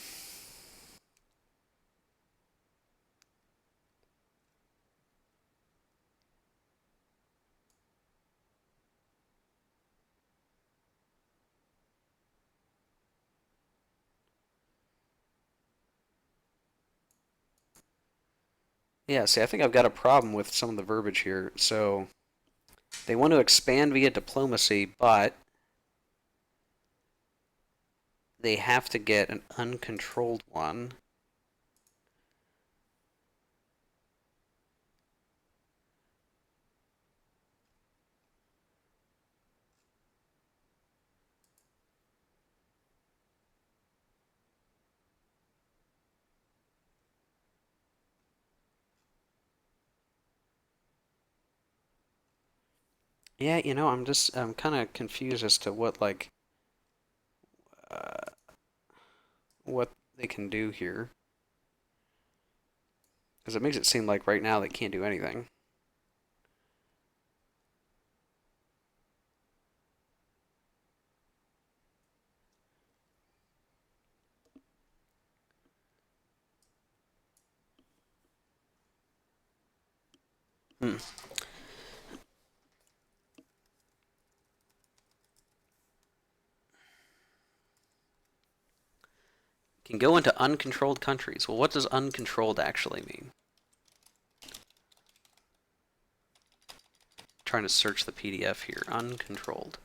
yeah, see, I think I've got a problem with some of the verbiage here. So they want to expand via diplomacy, but they have to get an uncontrolled one. Yeah, I'm kind of confused as to uh, what they can do here, because it makes it seem like right now they can't do anything. Hmm. Can go into uncontrolled countries. Well, what does uncontrolled actually mean? Trying to search the PDF here. Uncontrolled.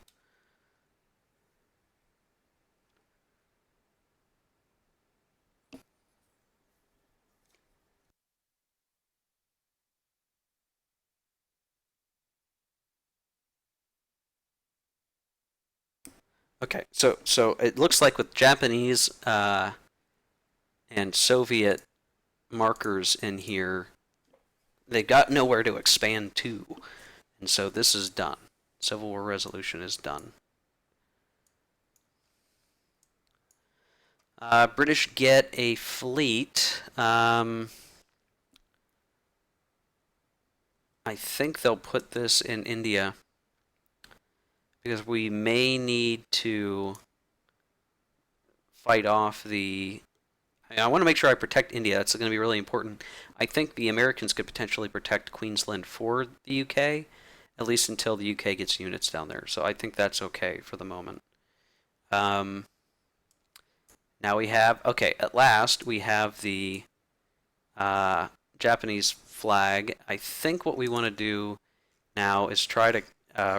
Okay, so it looks like with Japanese and Soviet markers in here, they got nowhere to expand to, and so this is done. Civil War resolution is done. British get a fleet. I think they'll put this in India because we may need to fight off the. I want to make sure I protect India. That's going to be really important. I think the Americans could potentially protect Queensland for the UK, at least until the UK gets units down there. So I think that's okay for the moment. Um, Now we have, okay, at last we have the uh, Japanese flag. I think what we want to do now is try to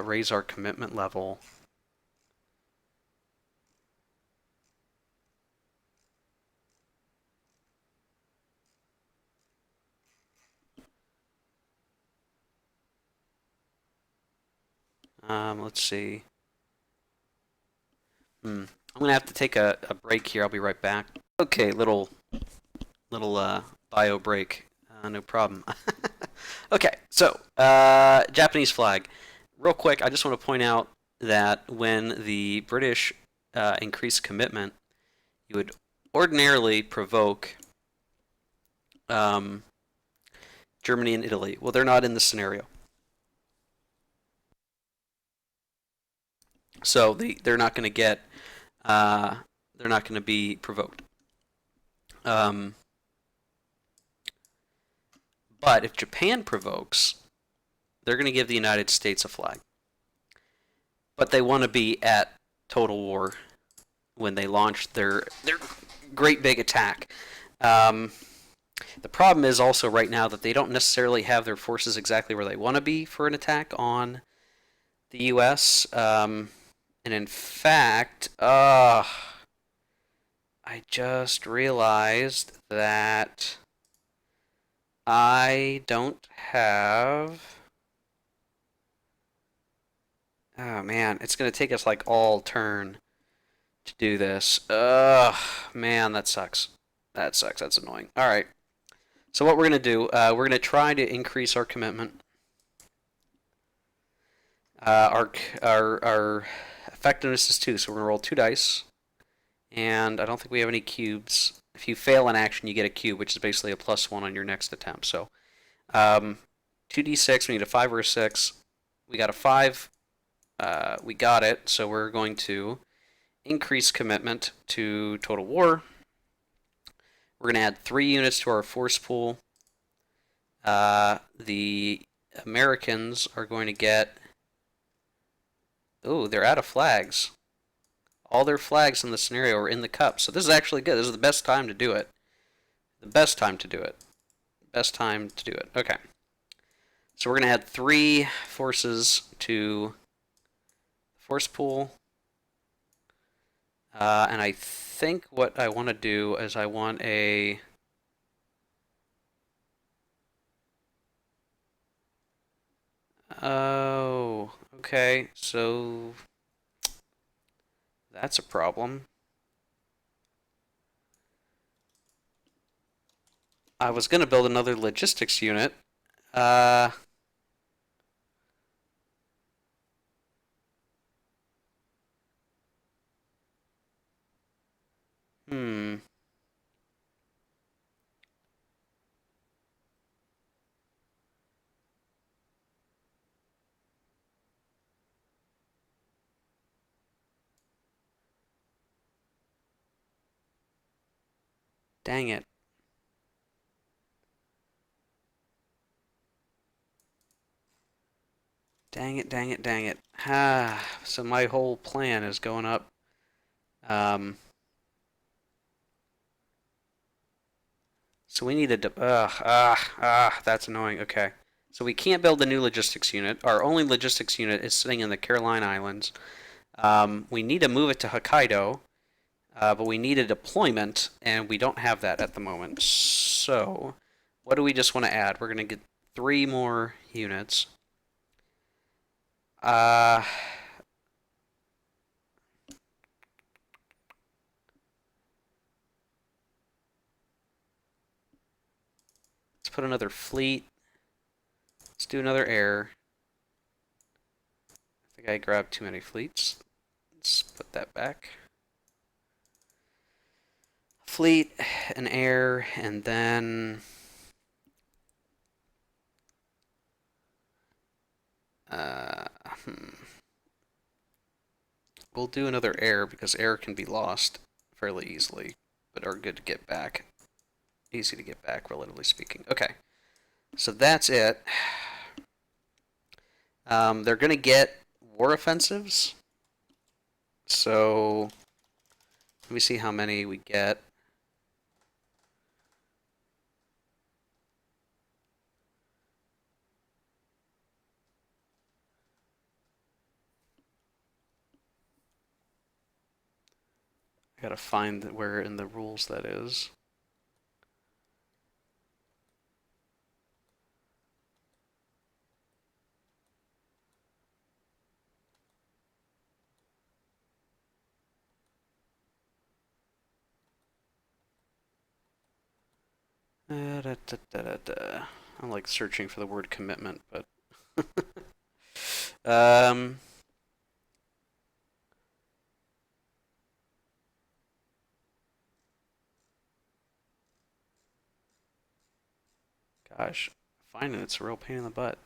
raise our commitment level. Let's see. I'm gonna have to take a break here. I'll be right back. Okay, little bio break. No problem. Okay, so Japanese flag. Real quick, I just want to point out that when the British increase commitment, you would ordinarily provoke um, Germany and Italy. Well, they're not in this scenario. So they're not going to get they're not going to be provoked. Um, but if Japan provokes, they're going to give the United States a flag. But they want to be at total war when they launch their great big attack. Um, the problem is also right now that they don't necessarily have their forces exactly where they want to be for an attack on the U.S. And in fact, I just realized that I don't have. Oh man, it's gonna take us like all turn to do this. Ugh, man, that sucks. That sucks. That's annoying. All right. So what we're gonna do? We're gonna try to increase our commitment. Our effectiveness is 2, so we're gonna roll 2 dice. And I don't think we have any cubes. If you fail an action, you get a cube, which is basically a +1 on your next attempt. So 2d6, we need a 5 or a 6. We got a 5. We got it, so we're going to increase commitment to total war. We're going to add 3 units to our force pool. The Americans are going to get... Oh, they're out of flags. All their flags in the scenario are in the cup, so this is actually good. This is the best time to do it. The best time to do it. Best time to do it. Okay. So we're going to add 3 forces to the force pool. And I think what I want to do is I want a... Oh, okay. So that's a problem. I was going to build another logistics unit. Hmm. Dang it. Dang it, dang it, dang it. So my whole plan is going up. So we need a... that's annoying. Okay. So we can't build a new logistics unit. Our only logistics unit is sitting in the Caroline Islands. We need to move it to Hokkaido, but we need a deployment, and we don't have that at the moment. So what do we just want to add? We're going to get 3 more units. Let's put another fleet. Let's do another air. I think I grabbed too many fleets. Let's put that back. Fleet, an air, and then... We'll do another air because air can be lost fairly easily, but are good to get back. Easy to get back, relatively speaking. Okay, so that's it. They're going to get war offensives. So let me see how many we get. I gotta find where in the rules that is. I'm like searching for the word commitment, but gosh, finding it's a real pain in the butt.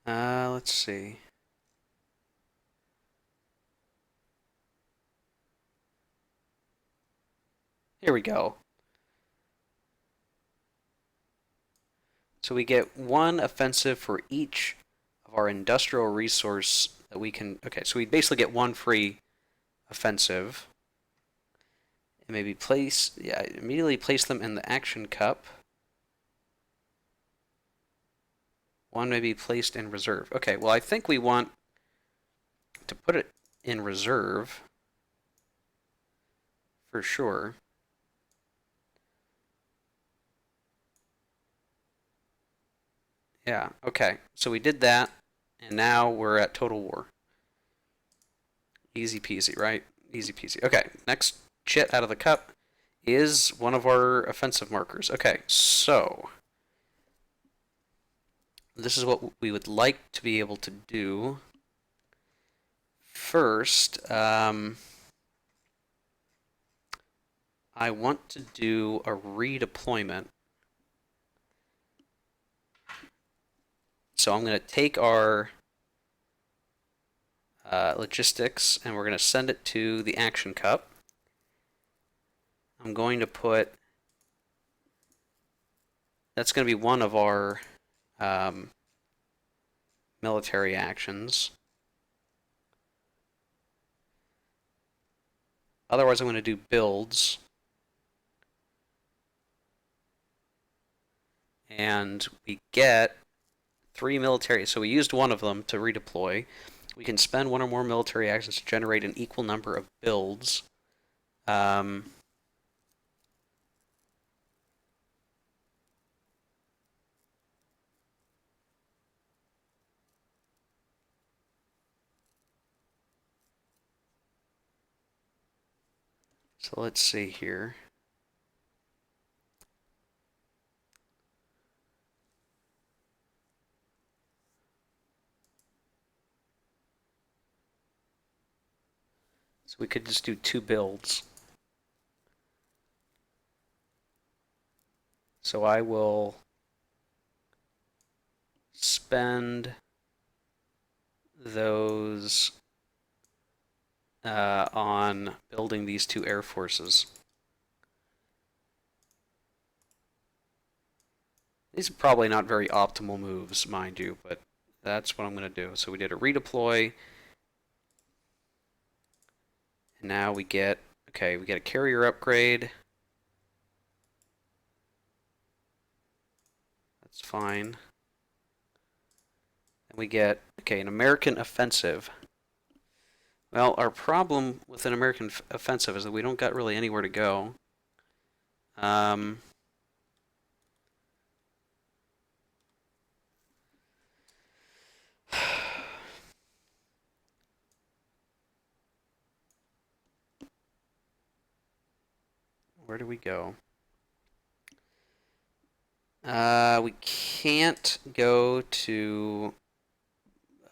Let's see. Here we go. So we get one offensive for each of our industrial resource that we can. Okay, so we basically get one free offensive. And maybe immediately place them in the action cup. One may be placed in reserve. Okay, well, I think we want to put it in reserve for sure. Yeah, okay. So we did that, and now we're at total war. Easy peasy, right? Easy peasy. Okay, next chit out of the cup is one of our offensive markers. Okay, so this is what we would like to be able to do. First, I want to do a redeployment. So I'm going to take our logistics and we're going to send it to the action cup. I'm going to put, that's going to be one of our military actions. Otherwise, I'm going to do builds. And we get 3 military. So we used one of them to redeploy. We can spend one or more military actions to generate an equal number of builds. So let's see here. So we could just do 2 builds. So I will spend those on building these 2 air forces. These are probably not very optimal moves, mind you, but that's what I'm going to do. So we did a redeploy. And now we get, okay, we get a carrier upgrade. That's fine. And we get, okay, an American offensive. Well, our problem with an American offensive is that we don't got really anywhere to go. Where do we go? We can't go to.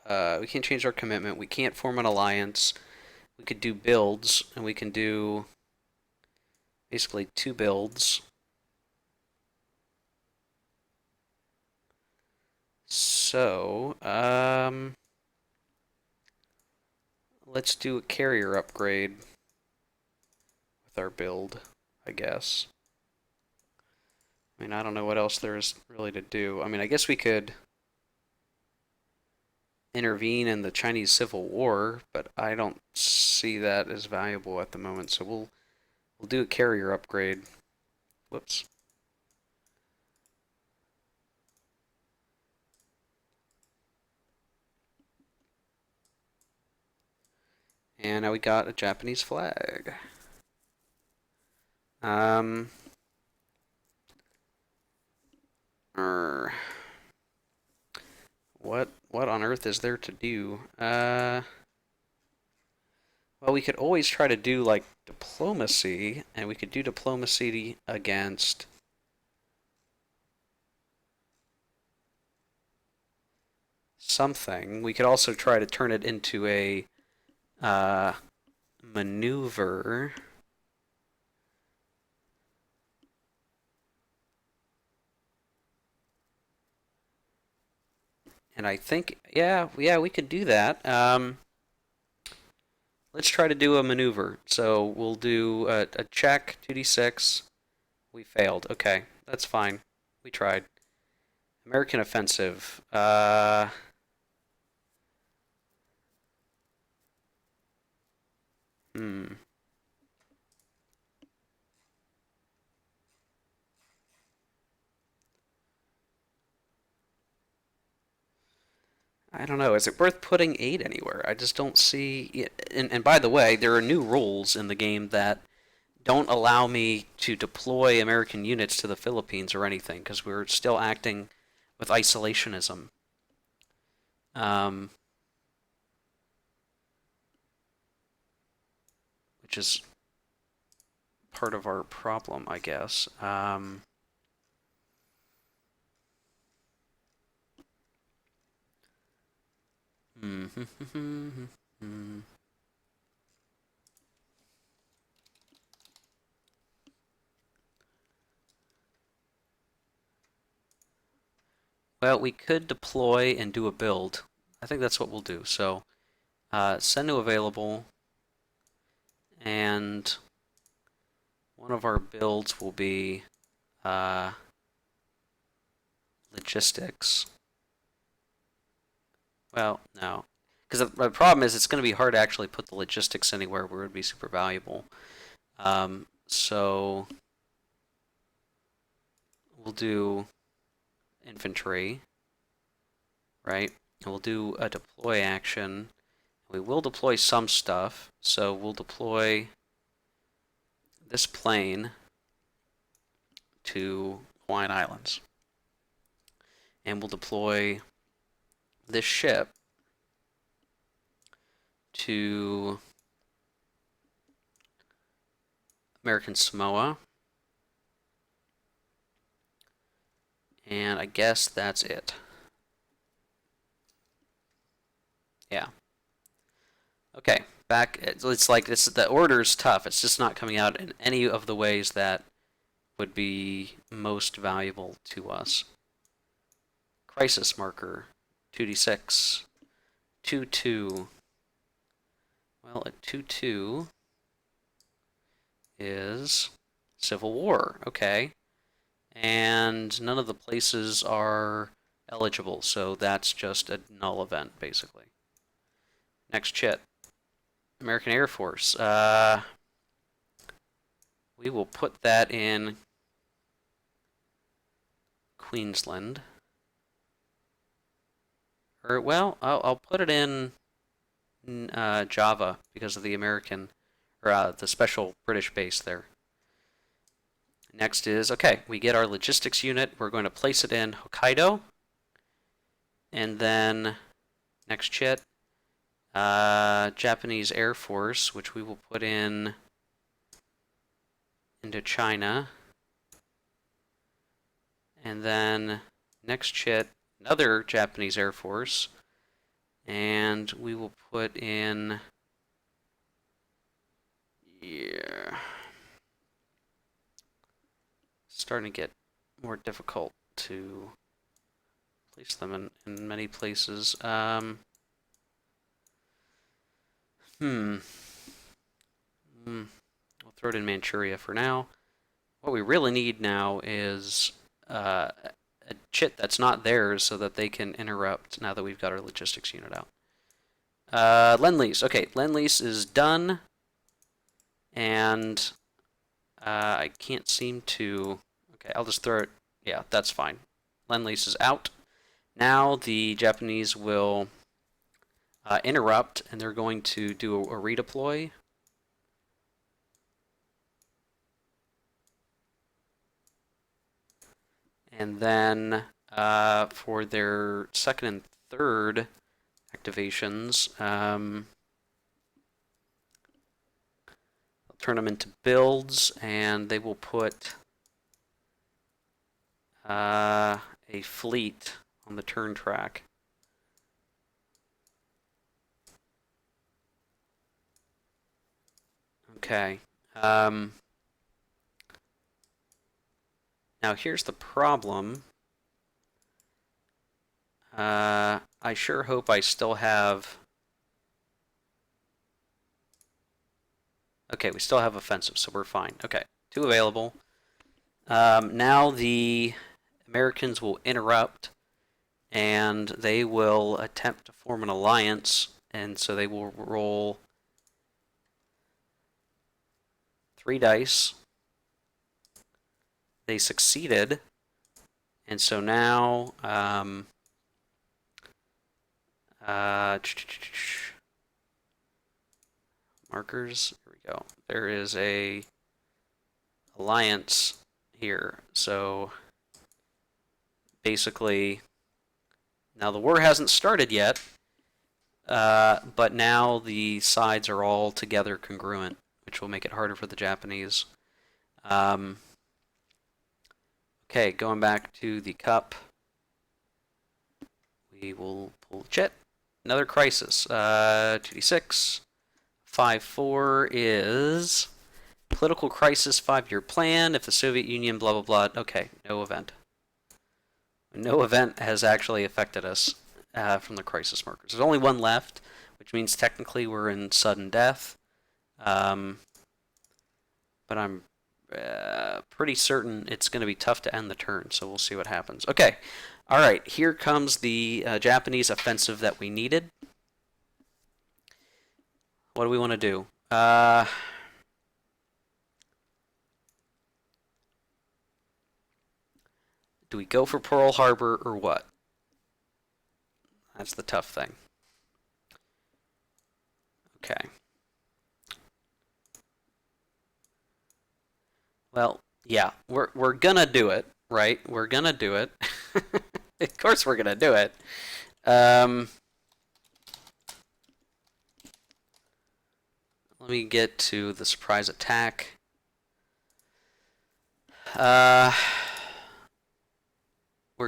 We can't change our commitment. We can't form an alliance. We could do builds, and we can do basically 2 builds. So, let's do a carrier upgrade with our build, I guess. I mean, I don't know what else there is really to do. I mean, I guess we could intervene in the Chinese Civil War, but I don't see that as valuable at the moment. So we'll do a carrier upgrade. Whoops. And now we got a Japanese flag. What on earth is there to do? Well, we could always try to do like diplomacy, and we could do diplomacy against something. We could also try to turn it into a maneuver. And I think, yeah, we could do that. Let's try to do a maneuver. So we'll do a check, 2d6. We failed. Okay, that's fine. We tried. American offensive. Hmm. I don't know. Is it worth putting 8 anywhere? I just don't see. And by the way, there are new rules in the game that don't allow me to deploy American units to the Philippines or anything because we're still acting with isolationism. Um, which is part of our problem, I guess. Well, we could deploy and do a build. I think that's what we'll do. So, send to available, and one of our builds will be logistics. Well, no. Because the problem is it's going to be hard to actually put the logistics anywhere where it would be super valuable. So we'll do infantry, right? And we'll do a deploy action. We will deploy some stuff. So we'll deploy this plane to Hawaiian Islands. And we'll deploy this ship to American Samoa. And I guess that's it. Yeah. Okay, back. It's like this. The order's tough. It's just not coming out in any of the ways that would be most valuable to us. Crisis marker, 2d6, 2-2. Well, a 2-2 is Civil War. Okay, and none of the places are eligible, so that's just a null event, basically. Next chit. American Air Force. We will put that in Queensland. Or, well, I'll put it in Java because of the American, or the special British base there. Next is, okay, we get our logistics unit. We're going to place it in Hokkaido. And then, next chit, Japanese Air Force, which we will put in into China. And then, next chit, another Japanese Air Force. And we will put in, yeah, starting to get more difficult to place them in many places. We'll throw it in Manchuria for now. What we really need now is a chit that's not theirs so that they can interrupt now that we've got our logistics unit out. Lend-Lease. Okay, Lend-Lease is done. And I can't seem to... Okay, I'll just throw it... Yeah, that's fine. Lend-Lease is out. Now the Japanese will interrupt, and they're going to do a redeploy. And then for their second and third activations, I'll turn them into builds, and they will put a fleet on the turn track. Okay. Now here's the problem. I sure hope I still have... Okay, we still have offensive, so we're fine. Okay, 2 available. Now the Americans will interrupt, and they will attempt to form an alliance, and so they will roll 3 dice. They succeeded, and so now markers, here we go. There is a alliance here, so basically now the war hasn't started yet, but now the sides are all together congruent, which will make it harder for the Japanese. Okay, going back to the cup, we will pull chit. Another crisis. 2d6. 5-4 is political crisis, 5-year plan. If the Soviet Union, blah, blah, blah. Okay, no event. No event has actually affected us from the crisis markers. There's only 1 left, which means technically we're in sudden death. But I'm pretty certain it's going to be tough to end the turn, so we'll see what happens. Okay, all right, here comes the Japanese offensive that we needed. What do we want to do? Do we go for Pearl Harbor or what? That's the tough thing. Okay. Well, yeah, we're gonna do it, right? We're gonna do it. Of course we're gonna do it. Let me get to the surprise attack. We're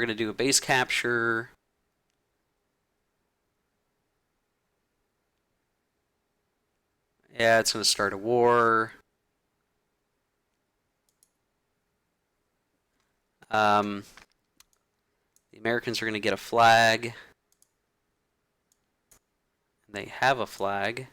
gonna do a base capture. Yeah, it's gonna start a war. The Americans are going to get a flag. They have a flag.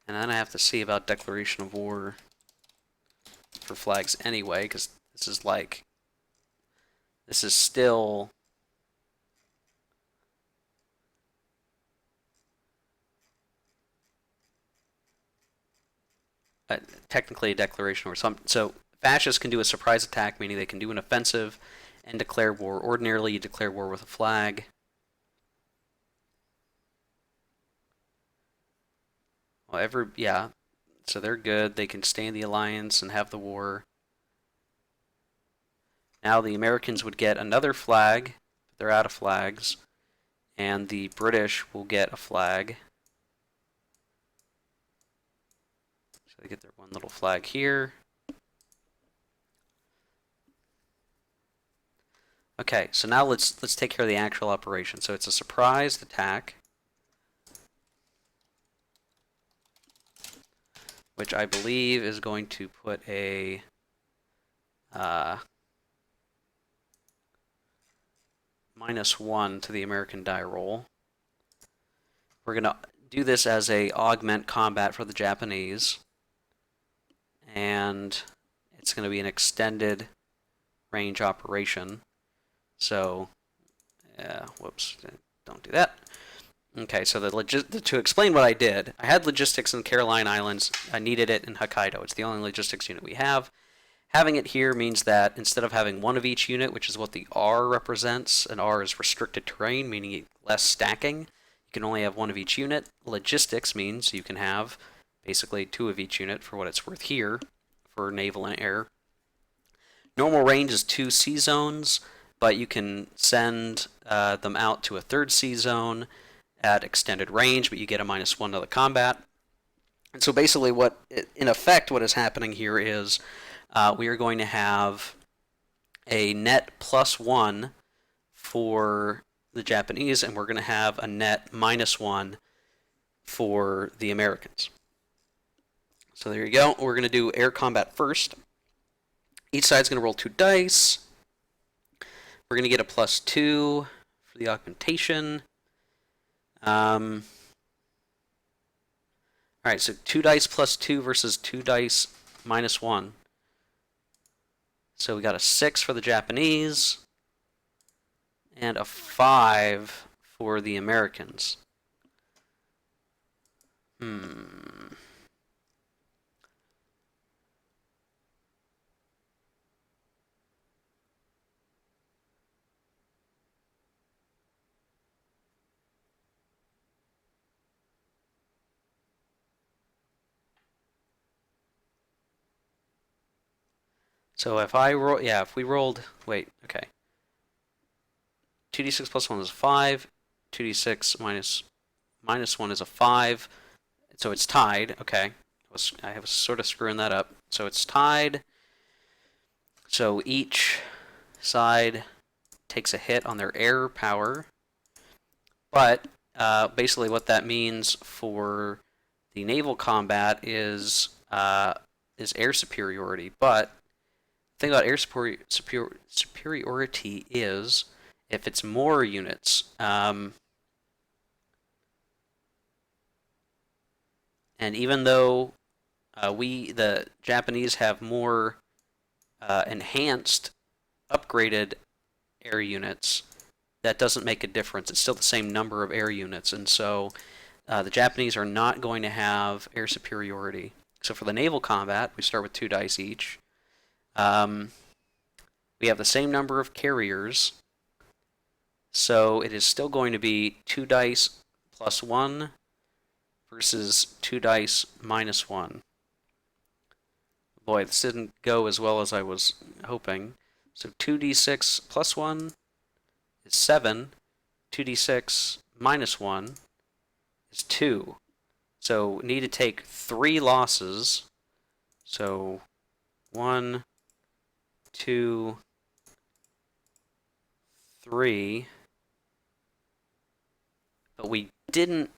And then I have to see about declaration of war for flags anyway, because this is like... This is still... technically a declaration of war. So fascists can do a surprise attack, meaning they can do an offensive and declare war. Ordinarily, you declare war with a flag. Well, yeah, so they're good. They can stay in the alliance and have the war. Now the Americans would get another flag, but they're out of flags, and the British will get a flag. So they get their 1 little flag here. Okay, so now let's take care of the actual operation. So it's a surprise attack, which I believe is going to put a -1 to the American die roll. We're going to do this as a augment combat for the Japanese, and it's going to be an extended range operation. So, whoops, don't do that. Okay, so to explain what I did, I had logistics in the Caroline Islands. I needed it in Hokkaido. It's the only logistics unit we have. Having it here means that instead of having 1 of each unit, which is what the R represents, and R is restricted terrain, meaning less stacking, you can only have 1 of each unit. Logistics means you can have basically 2 of each unit for what it's worth here for naval and air. Normal range is 2 sea zones, but you can send them out to a 3rd sea zone at extended range, but you get a -1 to the combat. And so basically in effect, what is happening here is we are going to have a net +1 for the Japanese, and we're going to have a net -1 for the Americans. So there you go. We're going to do air combat first. Each side's going to roll 2 dice. We're going to get a +2 for the augmentation. Alright, so 2 dice +2 versus 2 dice -1. So we got a 6 for the Japanese and a 5 for the Americans. So if I roll, yeah, if we rolled, wait, okay. 2d6 +1 is 5. 2d6 -1 is a 5. So it's tied. Okay. I was sort of screwing that up. So it's tied. So each side takes a hit on their air power. But basically what that means for the naval combat is air superiority. But the thing about air superiority is if it's more units. And even though the Japanese, have more enhanced, upgraded air units, that doesn't make a difference. It's still the same number of air units, and so the Japanese are not going to have air superiority. So for the naval combat, we start with 2 dice each. We have the same number of carriers, so it is still going to be 2 dice +1 versus 2 dice -1. Boy, this didn't go as well as I was hoping. So 2d6 +1 is 7. 2d6 -1 is 2. So need to take 3 losses. So 1, 2, 3. But we didn't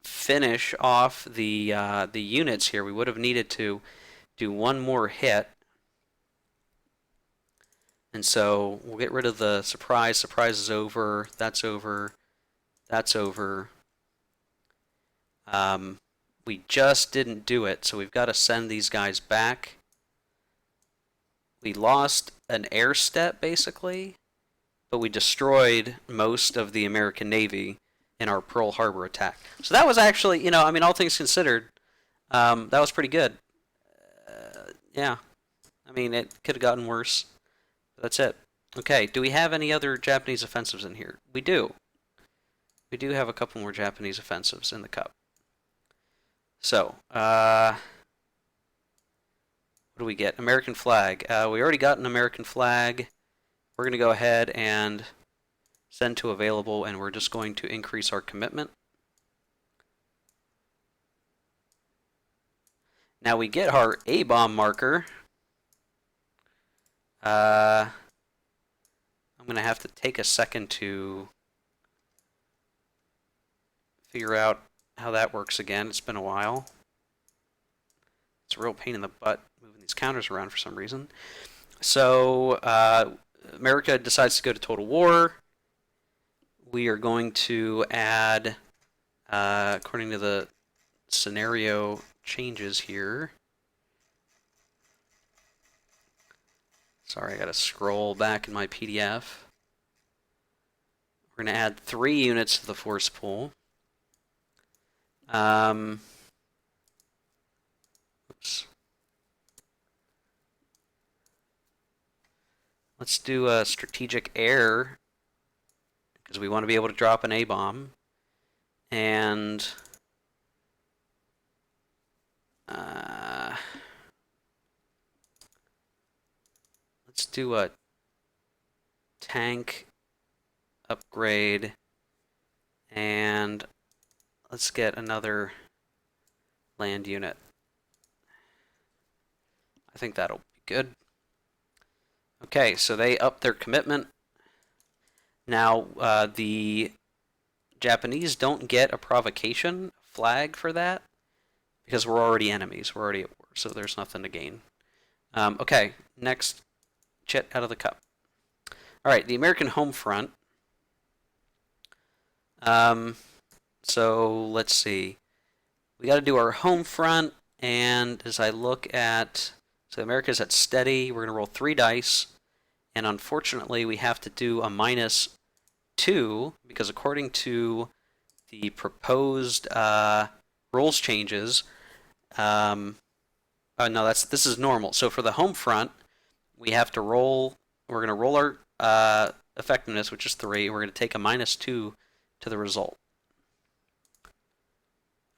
finish off the units here. We would have needed to do one more hit. And so we'll get rid of the surprise. Surprise is over. That's over. That's over. We just didn't do it, so we've got to send these guys back. We lost an air step, basically, but we destroyed most of the American Navy in our Pearl Harbor attack. So that was actually, I mean, all things considered, that was pretty good. Yeah. I mean, it could have gotten worse. But that's it. Okay, do we have any other Japanese offensives in here? We do. We do have a couple more Japanese offensives in the cup. So, what do we get? American flag. We already got an American flag. We're going to go ahead and send to available, and we're just going to increase our commitment. Now we get our A-bomb marker. I'm going to have to take a second to figure out how that works again. It's been a while. It's a real pain in the butt moving these counters around for some reason. So America decides to go to total war. We are going to add, according to the scenario changes here. Sorry, I got to scroll back in my PDF. We're going to add 3 units to the force pool. Oops. Let's do a strategic air, because we want to be able to drop an A-bomb. And let's do a tank upgrade, and let's get another land unit. I think that'll be good. Okay, so they upped their commitment. Now, the Japanese don't get a provocation flag for that because we're already enemies. We're already at war, so there's nothing to gain. Okay, next chit out of the cup. All right, the American home front. So let's see. We got to do our home front, and as I look at, so America's at steady. We're going to roll 3 dice, and unfortunately, we have to do a -2 because according to the proposed rules changes, oh no, this is normal. So for the home front, we have to roll. We're going to roll our effectiveness, which is 3. We're going to take a -2 to the result.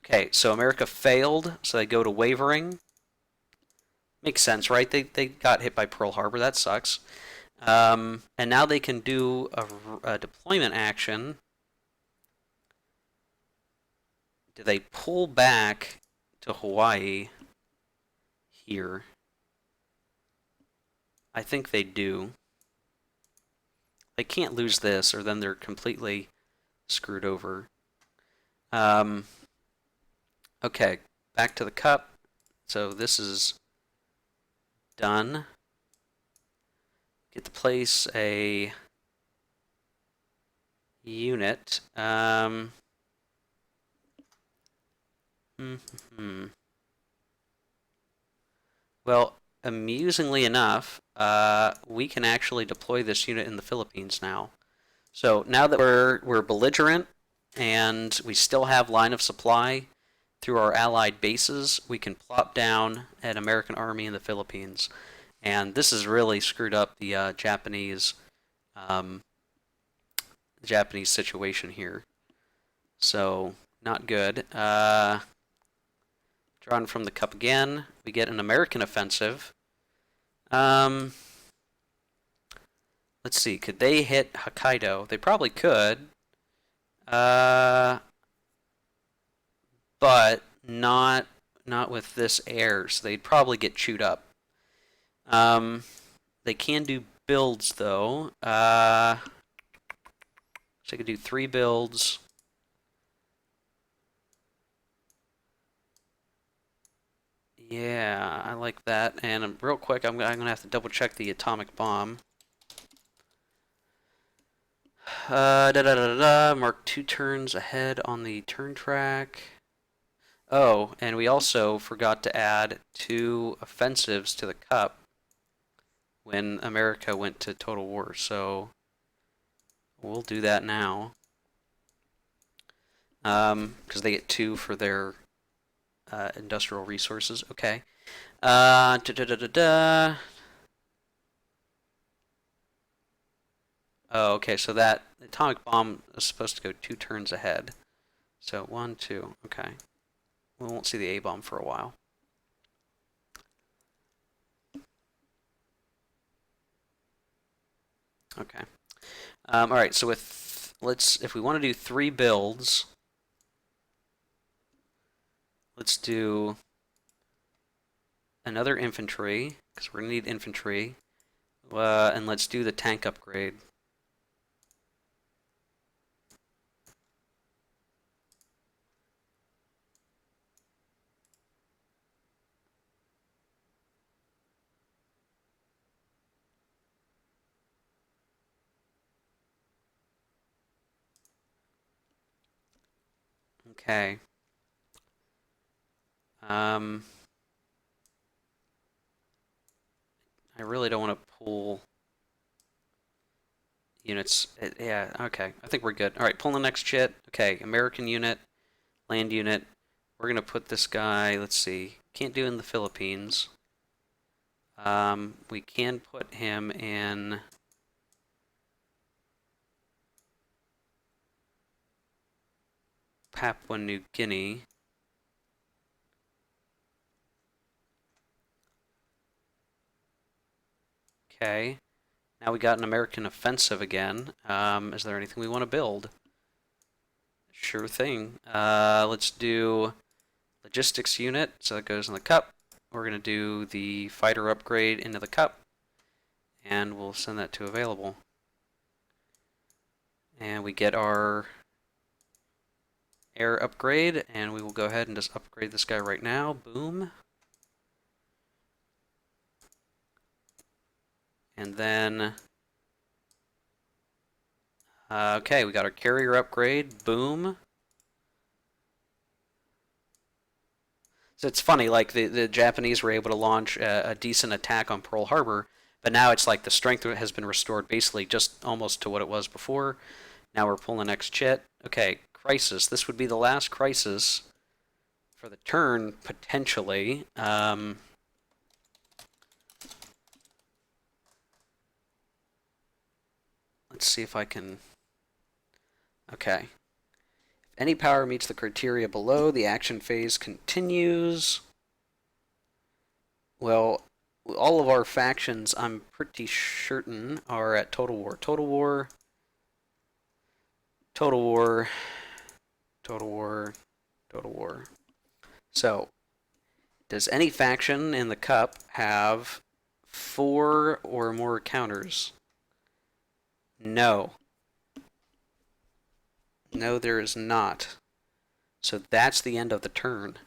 Okay, so America failed, so they go to wavering. Makes sense, right? They got hit by Pearl Harbor. That sucks. And now they can do a deployment action. Do they pull back to Hawaii here? I think they do. They can't lose this, or then they're completely screwed over. Okay, back to the cup. So this is done. Get to place a unit. Well, amusingly enough, we can actually deploy this unit in the Philippines now. So now that we're belligerent and we still have line of supply through our allied bases, we can plop down an American army in the Philippines. And this has really screwed up the Japanese situation here. So, not good. Drawn from the cup again. We get an American offensive. Let's see, could they hit Hokkaido? They probably could. But not with this air, so they'd probably get chewed up. They can do builds though. So they could do 3 builds. Yeah, I like that. And real quick, I'm gonna have to double check the atomic bomb. Mark 2 turns ahead on the turn track. Oh, and we also forgot to add 2 offensives to the cup when America went to total war, so we'll do that now. Because they get 2 for their industrial resources. Okay. Oh, okay, so that atomic bomb is supposed to go 2 turns ahead. So 1, 2, okay. We won't see the A-bomb for a while. Okay. All right. So if we want to do 3 builds, let's do another infantry because we're gonna need infantry, and let's do the tank upgrade. Okay. I really don't want to pull units. Yeah, okay. I think we're good. All right, pull the next chit. Okay, American unit, land unit. We're going to put this guy, let's see. Can't do in the Philippines. We can put him in Papua New Guinea. Okay. Now we got an American offensive again. Is there anything we want to build? Sure thing. Let's do logistics unit, so that goes in the cup. We're going to do the fighter upgrade into the cup, and we'll send that to available. And we get our air upgrade, and we will go ahead and just upgrade this guy right now. Boom. And then, okay, we got our carrier upgrade. Boom. So it's funny, like the Japanese were able to launch a decent attack on Pearl Harbor, but now it's like the strength of it has been restored basically just almost to what it was before. Now we're pulling next chit. Okay, crisis. This would be the last crisis for the turn, potentially. Let's see if I can... Okay. If any power meets the criteria below, the action phase continues. Well, all of our factions, I'm pretty certain, are at Total War. Total War... Total War... Total War... Total War. So, does any faction in the cup have 4 or more counters? No. No, there is not. So that's the end of the turn.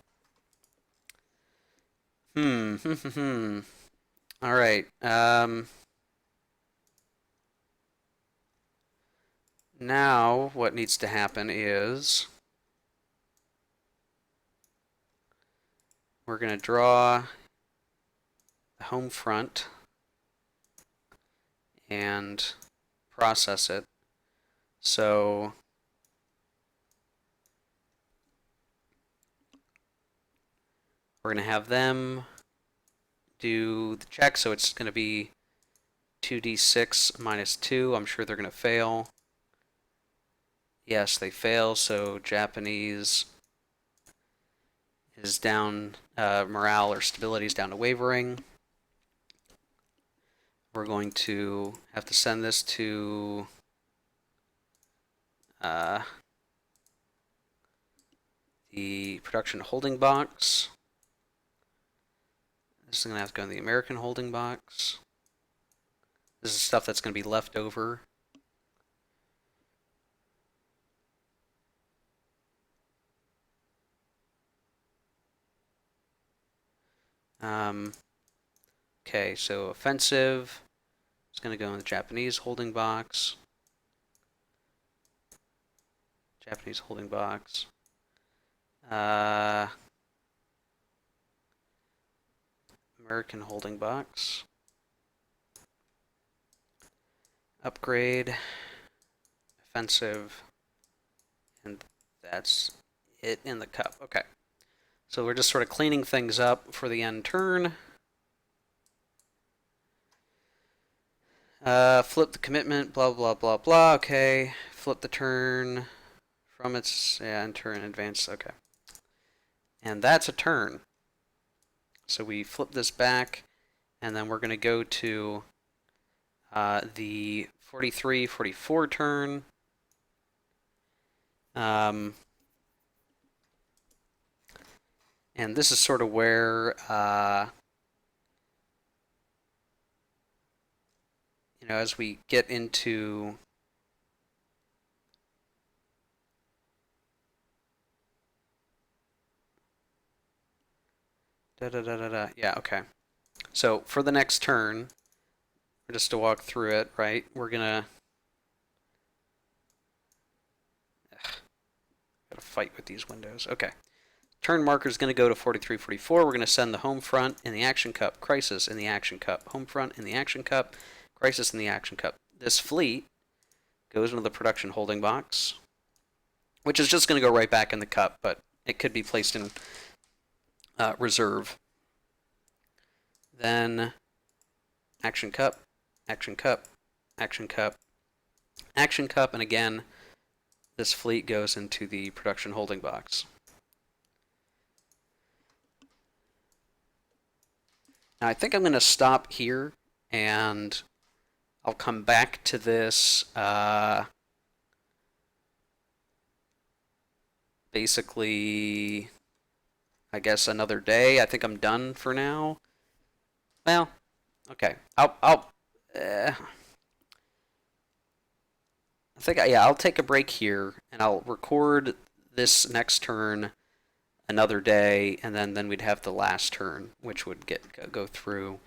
Alright, now what needs to happen is we're going to draw the home front and process it. So we're going to have them do the check, so it's going to be 2d6 minus 2. I'm sure they're going to fail. Yes, they fail, so Japanese is down, morale or stability is down to wavering. We're going to have to send this to the production holding box. This is going to have to go in the American holding box. This is stuff that's going to be left over. Okay, so offensive is going to go in the Japanese holding box. Japanese holding box. American holding box. Upgrade. Offensive. And that's it in the cup. Okay. So we're just sort of cleaning things up for the end turn. Flip the commitment, blah, blah, blah, blah. Okay. Flip the turn from its, yeah, enter in advance. Okay. And that's a turn. So we flip this back, and then we're going to go to the 43, 44 turn. And this is sort of where, you know, as we get into yeah, okay. So for the next turn, just to walk through it, right, we're gonna gotta fight with these windows. Okay. Turn marker is going to go to 43, 44. We're going to send the home front in the action cup, crisis in the action cup, home front in the action cup, crisis in the action cup. This fleet goes into the production holding box, which is just going to go right back in the cup, but it could be placed in reserve. Then action cup, action cup, action cup, action cup, and again, this fleet goes into the production holding box. Now I think I'm going to stop here, and I'll come back to this basically, I guess, another day. I think I'm done for now. Well, okay. yeah, I'll take a break here, and I'll record this next turn another day, and then we'd have the last turn, which would go through.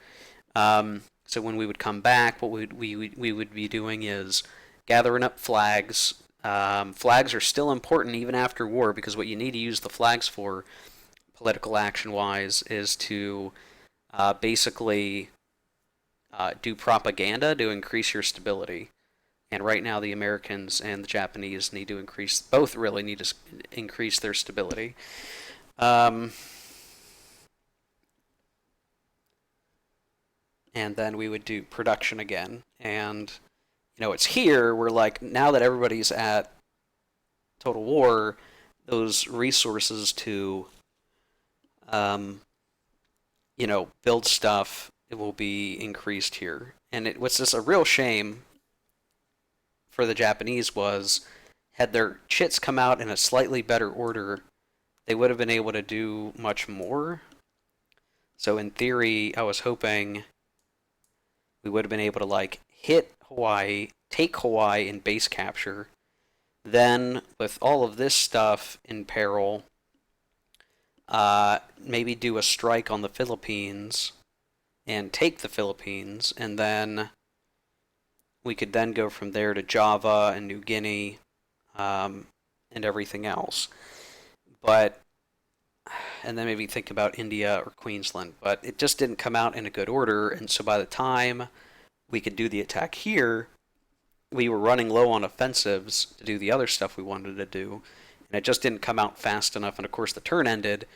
So when we would come back, what we would be doing is gathering up flags. Flags are still important even after war, because what you need to use the flags for, political action wise, is to basically do propaganda to increase your stability. And right now, the Americans and the Japanese need to both really need to increase their stability. And then we would do production again. And, it's here where, like, now that everybody's at total war, those resources to, build stuff, it will be increased here. And what's just a real shame for the Japanese was, had their chits come out in a slightly better order, they would have been able to do much more. So in theory, I was hoping we would have been able to, like, hit Hawaii, take Hawaii in base capture, then with all of this stuff in peril, maybe do a strike on the Philippines and take the Philippines, and then we could then go from there to Java and New Guinea, and everything else. And then maybe think about India or Queensland. But it just didn't come out in a good order, and so by the time we could do the attack here, we were running low on offensives to do the other stuff we wanted to do, and it just didn't come out fast enough. And of course, the turn ended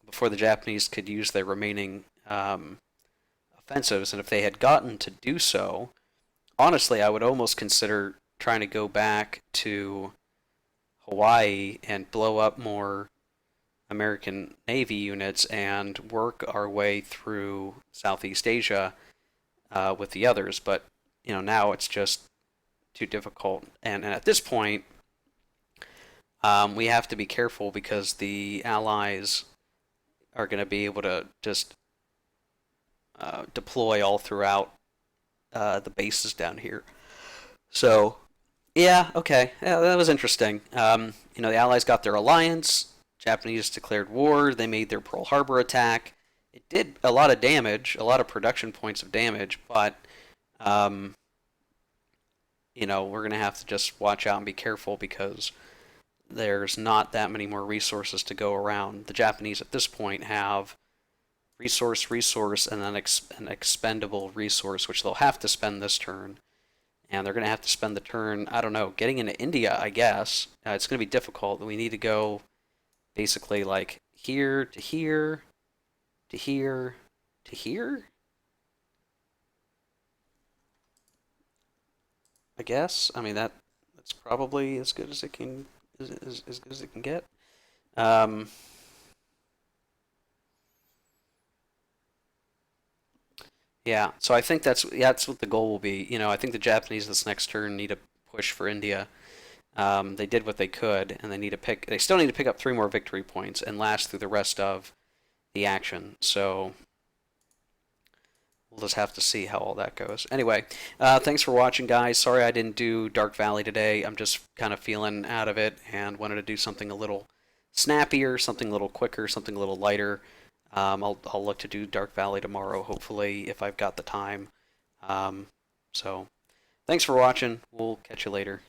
before the Japanese could use their remaining offensives. And if they had gotten to do so, honestly, I would almost consider trying to go back to Hawaii and blow up more American Navy units and work our way through Southeast Asia with the others. But, now it's just too difficult. And at this point, we have to be careful, because the Allies are going to be able to just deploy all throughout the bases down here. So, yeah, okay. Yeah, that was interesting. The Allies got their alliance. Japanese declared war. They made their Pearl Harbor attack. It did a lot of damage, a lot of production points of damage, but, we're going to have to just watch out and be careful, because there's not that many more resources to go around. The Japanese at this point have resource, and then an expendable resource, which they'll have to spend this turn. And they're going to have to spend the turn, I don't know, getting into India, I guess. It's going to be difficult. We need to go basically like here to here to here to here, I guess. I mean, that's probably as good as it can, as good as it can get. Yeah, so I think that's what the goal will be. I think the Japanese this next turn need to push for India. They did what they could, and they still need to pick up 3 more victory points and last through the rest of the action. So we'll just have to see how all that goes. Anyway, thanks for watching, guys. Sorry I didn't do Dark Valley today. I'm just kind of feeling out of it and wanted to do something a little snappier, something a little quicker, something a little lighter. I'll look to do Dark Valley tomorrow, hopefully, if I've got the time. So thanks for watching. We'll catch you later.